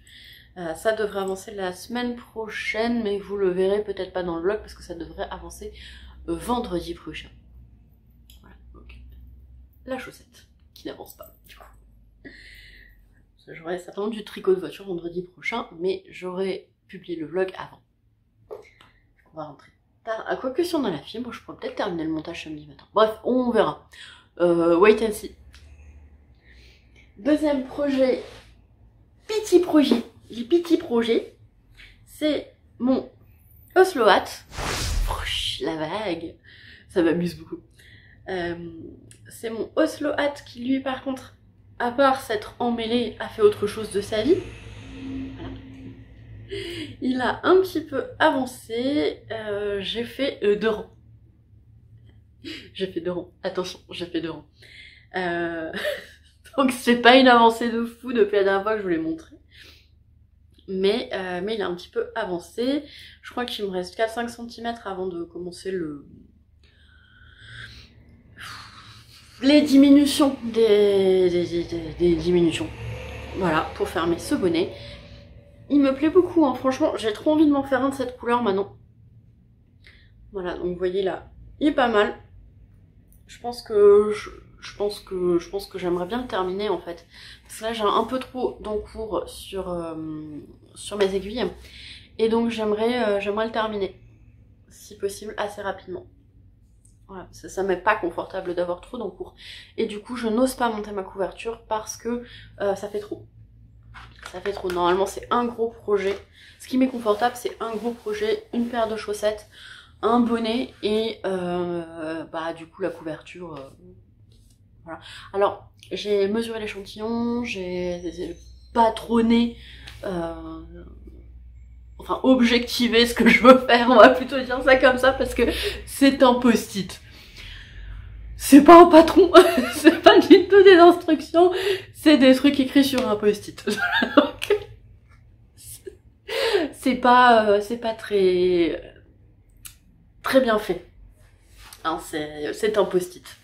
Ça devrait avancer la semaine prochaine, mais vous le verrez peut-être pas dans le vlog, parce que ça devrait avancer vendredi prochain. Voilà, donc la chaussette, qui n'avance pas, du coup. J'aurai certainement du tricot de voiture vendredi prochain, mais j'aurai publié le vlog avant. On va rentrer tard. À quoi que si on a la fibre, je pourrais peut-être terminer le montage samedi matin. Bref, on verra. Wait and see. Deuxième projet, petit projet, les petits projets, c'est mon Oslo Hat. La vague, ça m'amuse beaucoup. C'est mon Oslo Hat qui lui par contre, à part s'être emmêlé, a fait autre chose de sa vie. Voilà. Il a un petit peu avancé, j'ai fait 2 rangs. J'ai fait 2 rangs, attention, j'ai fait 2 rangs. Donc c'est pas une avancée de fou depuis la dernière fois que je vous l'ai montré. Mais il a un petit peu avancé. Je crois qu'il me reste 4-5 cm avant de commencer les diminutions des diminutions. Voilà, pour fermer ce bonnet. Il me plaît beaucoup, hein. Franchement, j'ai trop envie de m'en faire un de cette couleur maintenant. Voilà, donc vous voyez là, il est pas mal. Je pense que j'aimerais bien le terminer en fait. Parce que là j'ai un peu trop d'encours sur mes aiguilles. Et donc j'aimerais le terminer. Si possible, assez rapidement. Voilà, ça m'est pas confortable d'avoir trop d'encours. Et du coup je n'ose pas monter ma couverture parce que ça fait trop. Ça fait trop. Normalement c'est un gros projet. Ce qui m'est confortable c'est un gros projet, une paire de chaussettes, un bonnet et bah du coup la couverture. Voilà. Alors j'ai mesuré l'échantillon, j'ai patronné, enfin objectivé ce que je veux faire, on va plutôt dire ça comme ça parce que c'est un post-it. C'est pas un patron, c'est pas du tout des instructions, c'est des trucs écrits sur un post-it. C'est pas très bien fait. Hein, c'est un post-it.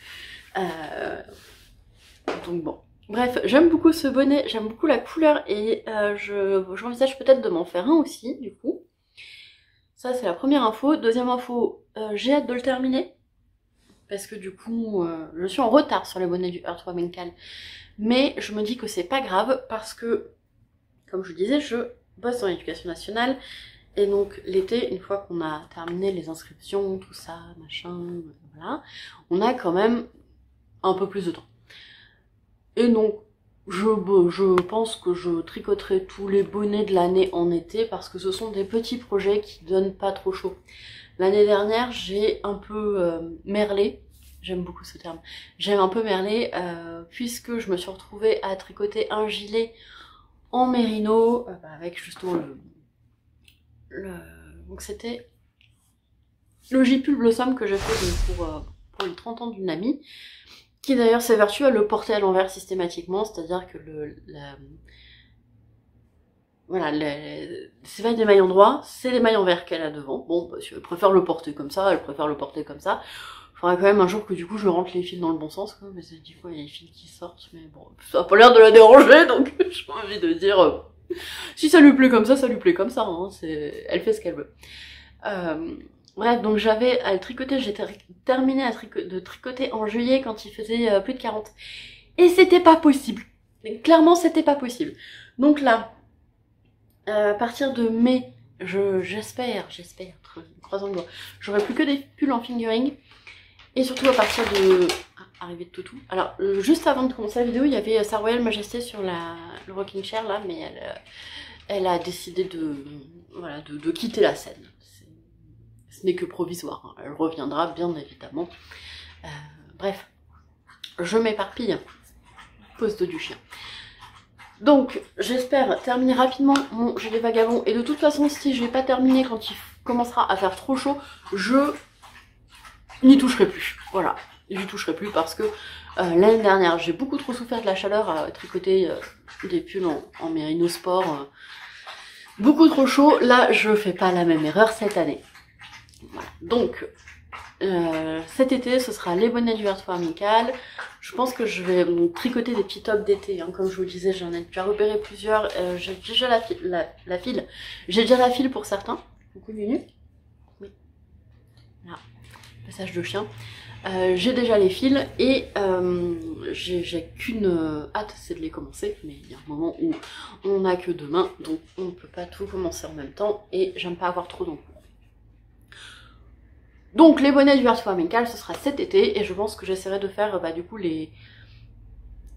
Donc bon. Bref, j'aime beaucoup ce bonnet, j'aime beaucoup la couleur et j'envisage peut-être de m'en faire un aussi, du coup. Ça, c'est la première info. Deuxième info, j'ai hâte de le terminer. Parce que du coup, je suis en retard sur les bonnets du Earthwarming Cal. Mais je me dis que c'est pas grave parce que, comme je vous disais, je bosse dans l'éducation nationale. Et donc l'été, une fois qu'on a terminé les inscriptions, tout ça, machin, voilà, on a quand même un peu plus de temps. Et donc, je pense que je tricoterai tous les bonnets de l'année en été parce que ce sont des petits projets qui donnent pas trop chaud. L'année dernière, j'ai un peu merlé j'aime beaucoup ce terme, j'aime un peu merler, puisque je me suis retrouvée à tricoter un gilet en mérino, avec justement donc c'était le J-Pull Blossom que j'ai fait pour les 30 ans d'une amie, qui d'ailleurs s'évertue à le porter à l'envers systématiquement, c'est-à-dire que c'est pas des mailles endroits, c'est les mailles envers qu'elle a devant. Bon, bah, si elle préfère le porter comme ça, elle préfère le porter comme ça. Faudrait quand même un jour que du coup je rentre les fils dans le bon sens, quoi, mais c'est des fois il y a les fils qui sortent, mais bon, ça a pas l'air de la déranger, donc j'ai envie de dire, si ça lui plaît comme ça lui plaît comme ça, hein, elle fait ce qu'elle veut. Bref, donc j'avais à le tricoter, j'ai terminé de tricoter en juillet quand il faisait plus de 40. Et c'était pas possible. Clairement, c'était pas possible. Donc là, à partir de mai, j'espère, croisons le doigt, j'aurai plus que des pulls en fingering. Et surtout à partir de... arrivée de Toutou. Alors, juste avant de commencer la vidéo, il y avait Sa Royale Majesté sur le rocking chair, là, mais elle a décidé de quitter la scène. Ce n'est que provisoire, hein. Elle reviendra, bien évidemment. Bref, je m'éparpille. Pose du chien. Donc, j'espère terminer rapidement mon gilet vagabond. Et de toute façon, si je vais pas terminer quand il commencera à faire trop chaud, je n'y toucherai plus. Voilà, j'y toucherai plus parce que l'année dernière, j'ai beaucoup trop souffert de la chaleur à tricoter des pulls en mérino sport. Beaucoup trop chaud. Là, je fais pas la même erreur cette année. Voilà. Donc, cet été, ce sera les bonnets du Heartful Amical. Je pense que je vais tricoter des petits tops d'été. Hein. Comme je vous le disais, j'en ai déjà repéré plusieurs. J'ai déjà la file. J'ai déjà la file pour certains. Coucou Nunu. Oui. Là. Passage de chien. J'ai déjà les fils et j'ai qu'une hâte, c'est de les commencer. Mais il y a un moment où on n'a que demain, donc on ne peut pas tout commencer en même temps et j'aime pas avoir trop d'encours. Donc les bonnets du Heartful Amical, ce sera cet été et je pense que j'essaierai de faire du coup les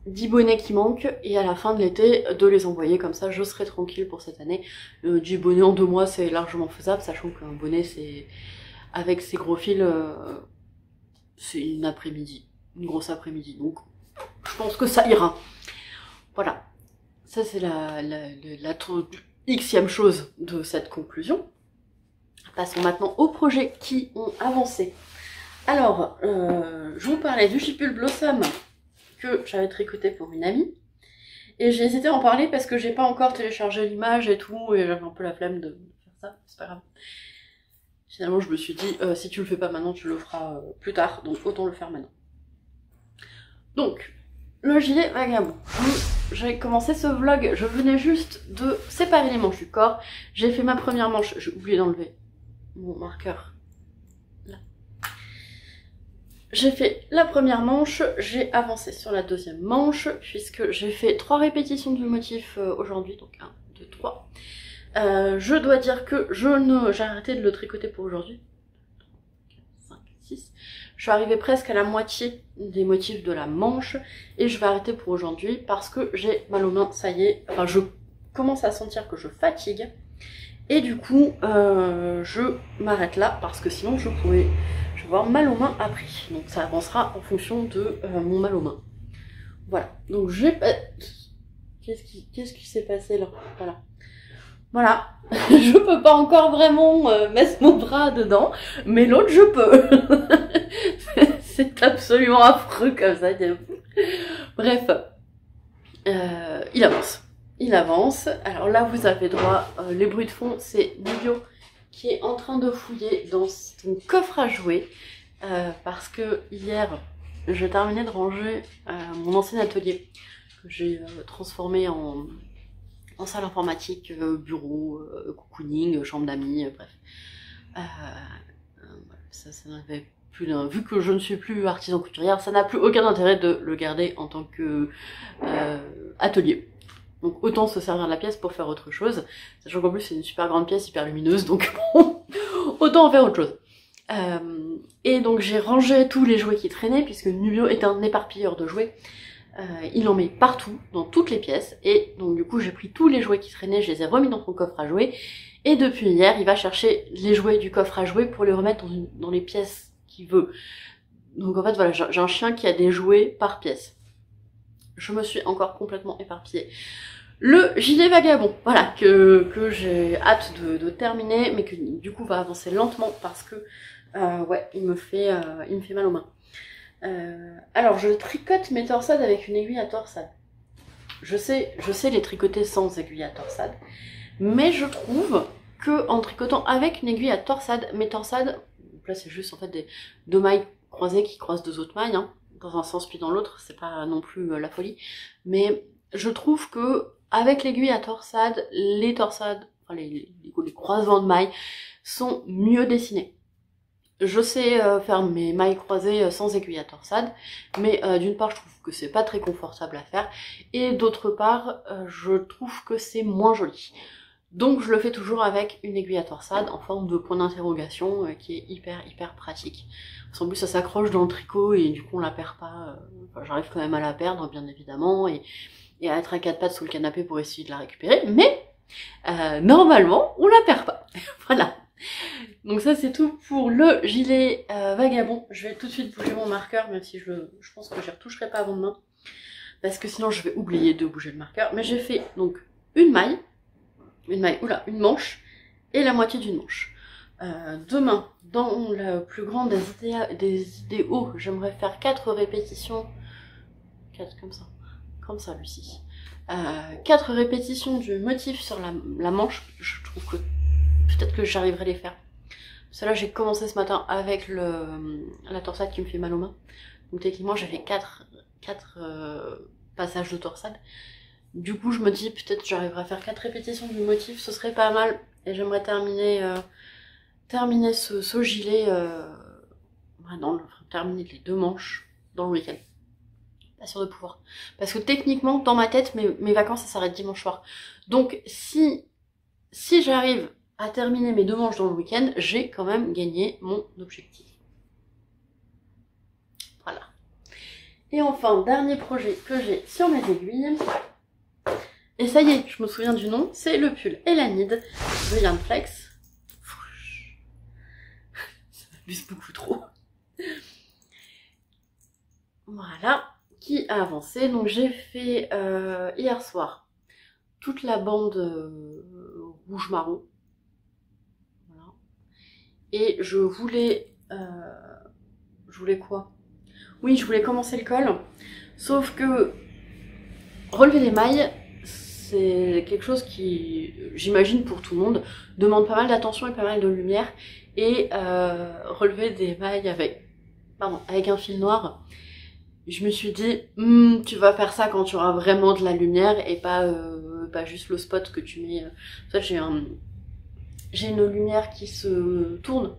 10 bonnets qui manquent et à la fin de l'été de les envoyer, comme ça je serai tranquille pour cette année. 10 bonnets en 2 mois c'est largement faisable, sachant qu'un bonnet c'est avec ses gros fils c'est une après-midi, une grosse après-midi, donc je pense que ça ira. Voilà, ça c'est la xème chose de cette conclusion. Passons maintenant aux projets qui ont avancé. Alors, je vous parlais du J-Pull Blossom que j'avais tricoté pour une amie. Et j'ai hésité à en parler parce que j'ai pas encore téléchargé l'image et tout, et j'avais un peu la flemme de faire ça, c'est pas grave. Finalement, je me suis dit, si tu le fais pas maintenant, tu le feras plus tard, donc autant le faire maintenant. Donc, le gilet vagabond. J'ai commencé ce vlog, je venais juste de séparer les manches du corps. J'ai fait ma première manche, j'ai oublié d'enlever mon marqueur. Là. J'ai fait la première manche, j'ai avancé sur la deuxième manche, puisque j'ai fait 3 répétitions du motif aujourd'hui, donc 1, 2, 3. Je dois dire que j'ai arrêté de le tricoter pour aujourd'hui. 5, 6. Je suis arrivée presque à la moitié des motifs de la manche et je vais arrêter pour aujourd'hui parce que j'ai mal aux mains, ça y est. Enfin, je commence à sentir que je fatigue et du coup, je m'arrête là parce que sinon je vais avoir mal aux mains après. Donc ça avancera en fonction de mon mal aux mains. Voilà. Donc j'ai pas... Qu'est-ce qui s'est passé là? Voilà, je peux pas encore vraiment mettre mon bras dedans, mais l'autre je peux. C'est absolument affreux comme ça. Bref, il avance. Il avance. Alors là, vous avez droit, les bruits de fond, c'est Nubio qui est en train de fouiller dans son coffre à jouer. Parce que hier, j'ai terminé de ranger mon ancien atelier que j'ai transformé en salle informatique, bureau, cocooning, chambre d'amis, bref. Ça n'avait plus vu que je ne suis plus artisan couturière, ça n'a plus aucun intérêt de le garder en tant que atelier. Donc autant se servir de la pièce pour faire autre chose, sachant qu'en plus c'est une super grande pièce, hyper lumineuse, donc bon, autant en faire autre chose. Et donc j'ai rangé tous les jouets qui traînaient, puisque Nubio est un éparpilleur de jouets. Il en met partout, dans toutes les pièces, et donc du coup j'ai pris tous les jouets qui traînaient, je les ai remis dans son coffre à jouets, et depuis hier il va chercher les jouets du coffre à jouets pour les remettre dans les pièces qu'il veut Donc en fait voilà, j'ai un chien qui a des jouets par pièce. Je me suis encore complètement éparpillée. Le gilet vagabond, voilà, que j'ai hâte de terminer, mais que du coup va avancer lentement parce que ouais, il me fait mal aux mains. Alors je tricote mes torsades avec une aiguille à torsade. Je sais les tricoter sans aiguille à torsade, mais je trouve que en tricotant avec une aiguille à torsade, mes torsades, là c'est juste en fait deux mailles croisées qui croisent deux autres mailles, hein, dans un sens puis dans l'autre, c'est pas non plus la folie, mais je trouve que avec l'aiguille à torsade, les torsades, enfin les croisements de mailles sont mieux dessinés. Je sais faire mes mailles croisées sans aiguille à torsade, mais d'une part je trouve que c'est pas très confortable à faire, et d'autre part je trouve que c'est moins joli. Donc je le fais toujours avec une aiguille à torsade en forme de point d'interrogation qui est hyper pratique. En plus ça s'accroche dans le tricot et du coup on la perd pas, enfin, j'arrive quand même à la perdre bien évidemment et à être à quatre pattes sous le canapé pour essayer de la récupérer, mais normalement on la perd pas. Voilà. Donc ça c'est tout pour le gilet vagabond. Je vais tout de suite bouger mon marqueur, même si je pense que j'y retoucherai pas avant demain, parce que sinon je vais oublier de bouger le marqueur. Mais j'ai fait donc une manche et la moitié d'une manche. Demain, dans le plus grand des idéaux, j'aimerais faire 4 répétitions. 4 comme ça Lucie. 4 répétitions du motif sur la manche. Je trouve que peut-être que j'arriverai à les faire. Parce que là j'ai commencé ce matin avec la torsade qui me fait mal aux mains. Donc techniquement j'ai fait 4 passages de torsade. Du coup je me dis peut-être que j'arriverai à faire 4 répétitions du motif, ce serait pas mal. Et j'aimerais terminer ce gilet, terminer les 2 manches dans le week-end. Pas sûr de pouvoir. Parce que techniquement dans ma tête mes vacances ça s'arrête dimanche soir. Donc si j'arrive à terminer mes 2 manches dans le week-end, j'ai quand même gagné mon objectif. Voilà. Et enfin, dernier projet que j'ai sur mes aiguilles. Et ça y est, je me souviens du nom, c'est le pull Elanide de Yarn Flex. Ça m'abuse beaucoup trop. Voilà, qui a avancé. Donc j'ai fait hier soir toute la bande rouge-marron. Voilà. Et je voulais quoi? Oui, je voulais commencer le col. Sauf que relever les mailles, c'est quelque chose qui, j'imagine pour tout le monde, demande pas mal d'attention et pas mal de lumière. Et relever des mailles avec un fil noir, je me suis dit, tu vas faire ça quand tu auras vraiment de la lumière et pas juste le spot que tu mets. En fait, j'ai une lumière qui se tourne,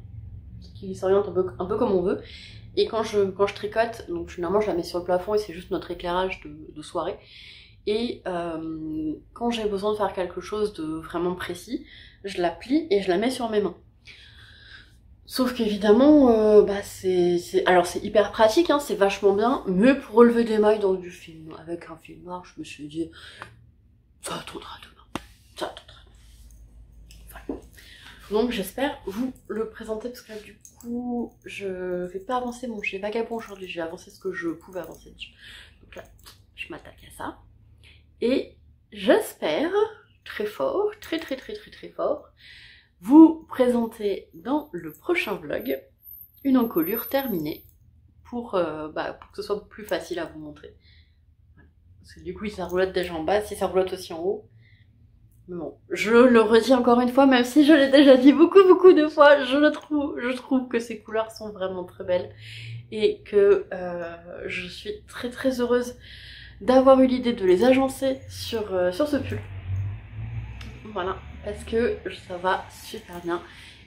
qui s'oriente un peu comme on veut. Et quand je tricote, donc généralement je la mets sur le plafond et c'est juste notre éclairage de soirée. Et quand j'ai besoin de faire quelque chose de vraiment précis, je la plie et je la mets sur mes mains. Sauf qu'évidemment, alors c'est hyper pratique, hein, c'est vachement bien, mais pour relever des mailles dans du fil, avec un fil noir, je me suis dit, ça attendra demain, ça attendra. Voilà. Donc j'espère vous le présenter, parce que là, du coup, je vais pas avancer mon gilet vagabond aujourd'hui, j'ai avancé ce que je pouvais avancer dessus. Donc là, je m'attaque à ça. Et j'espère très fort, très fort, vous présenter dans le prochain vlog une encolure terminée pour que ce soit plus facile à vous montrer. Voilà. Parce que du coup, ça roulotte déjà en bas, si ça roulotte aussi en haut. Mais bon, je le redis encore une fois, même si je l'ai déjà dit beaucoup de fois, je trouve que ces couleurs sont vraiment très belles et que je suis très heureuse d'avoir eu l'idée de les agencer sur ce pull. Voilà, parce que ça va super bien.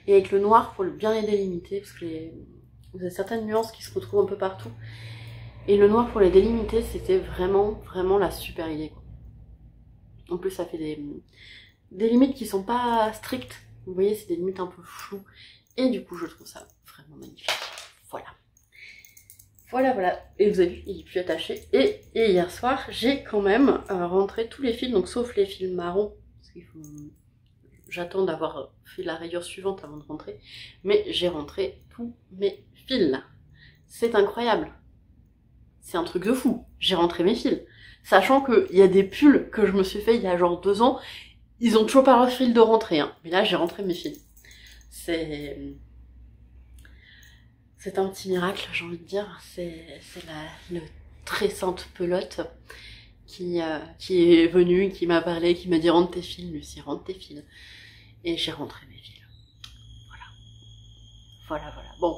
Et avec le noir, faut bien les délimiter, parce que vous avez certaines nuances qui se retrouvent un peu partout. Et le noir pour les délimiter, c'était vraiment la super idée, quoi. En plus, ça fait des limites qui sont pas strictes. Vous voyez, c'est des limites un peu floues. Et du coup, je trouve ça vraiment magnifique. Voilà. Voilà. Et vous avez vu, il est plus attaché. Et hier soir, j'ai quand même rentré tous les fils, donc sauf les fils marrons. Parce qu'il faut... J'attends d'avoir fait la rayure suivante avant de rentrer. Mais j'ai rentré tous mes fils. C'est incroyable. C'est un truc de fou. J'ai rentré mes fils. Sachant qu'il y a des pulls que je me suis fait il y a genre 2 ans, ils ont toujours pas leur fil de rentrée, hein. Mais là, j'ai rentré mes fils. C'est un petit miracle, j'ai envie de dire. C'est le très sainte pelote qui est venue, qui m'a parlé, qui m'a dit rentre tes fils, Lucie, rentre tes fils. Et j'ai rentré mes fils. Voilà. Bon,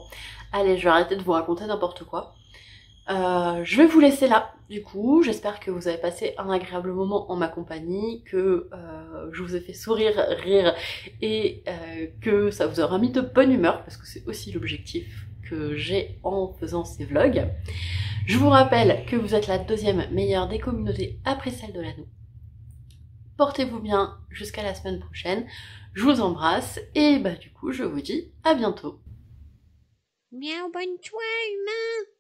allez, je vais arrêter de vous raconter n'importe quoi. Je vais vous laisser là, du coup. J'espère que vous avez passé un agréable moment en ma compagnie, que je vous ai fait sourire, rire, et que ça vous aura mis de bonne humeur, parce que c'est aussi l'objectif que j'ai en faisant ces vlogs. Je vous rappelle que vous êtes la 2e meilleure des communautés après celle de l'anneau. Portez-vous bien jusqu'à la semaine prochaine. Je vous embrasse, et bah du coup, je vous dis à bientôt. Miaou, bonne soirée, humain.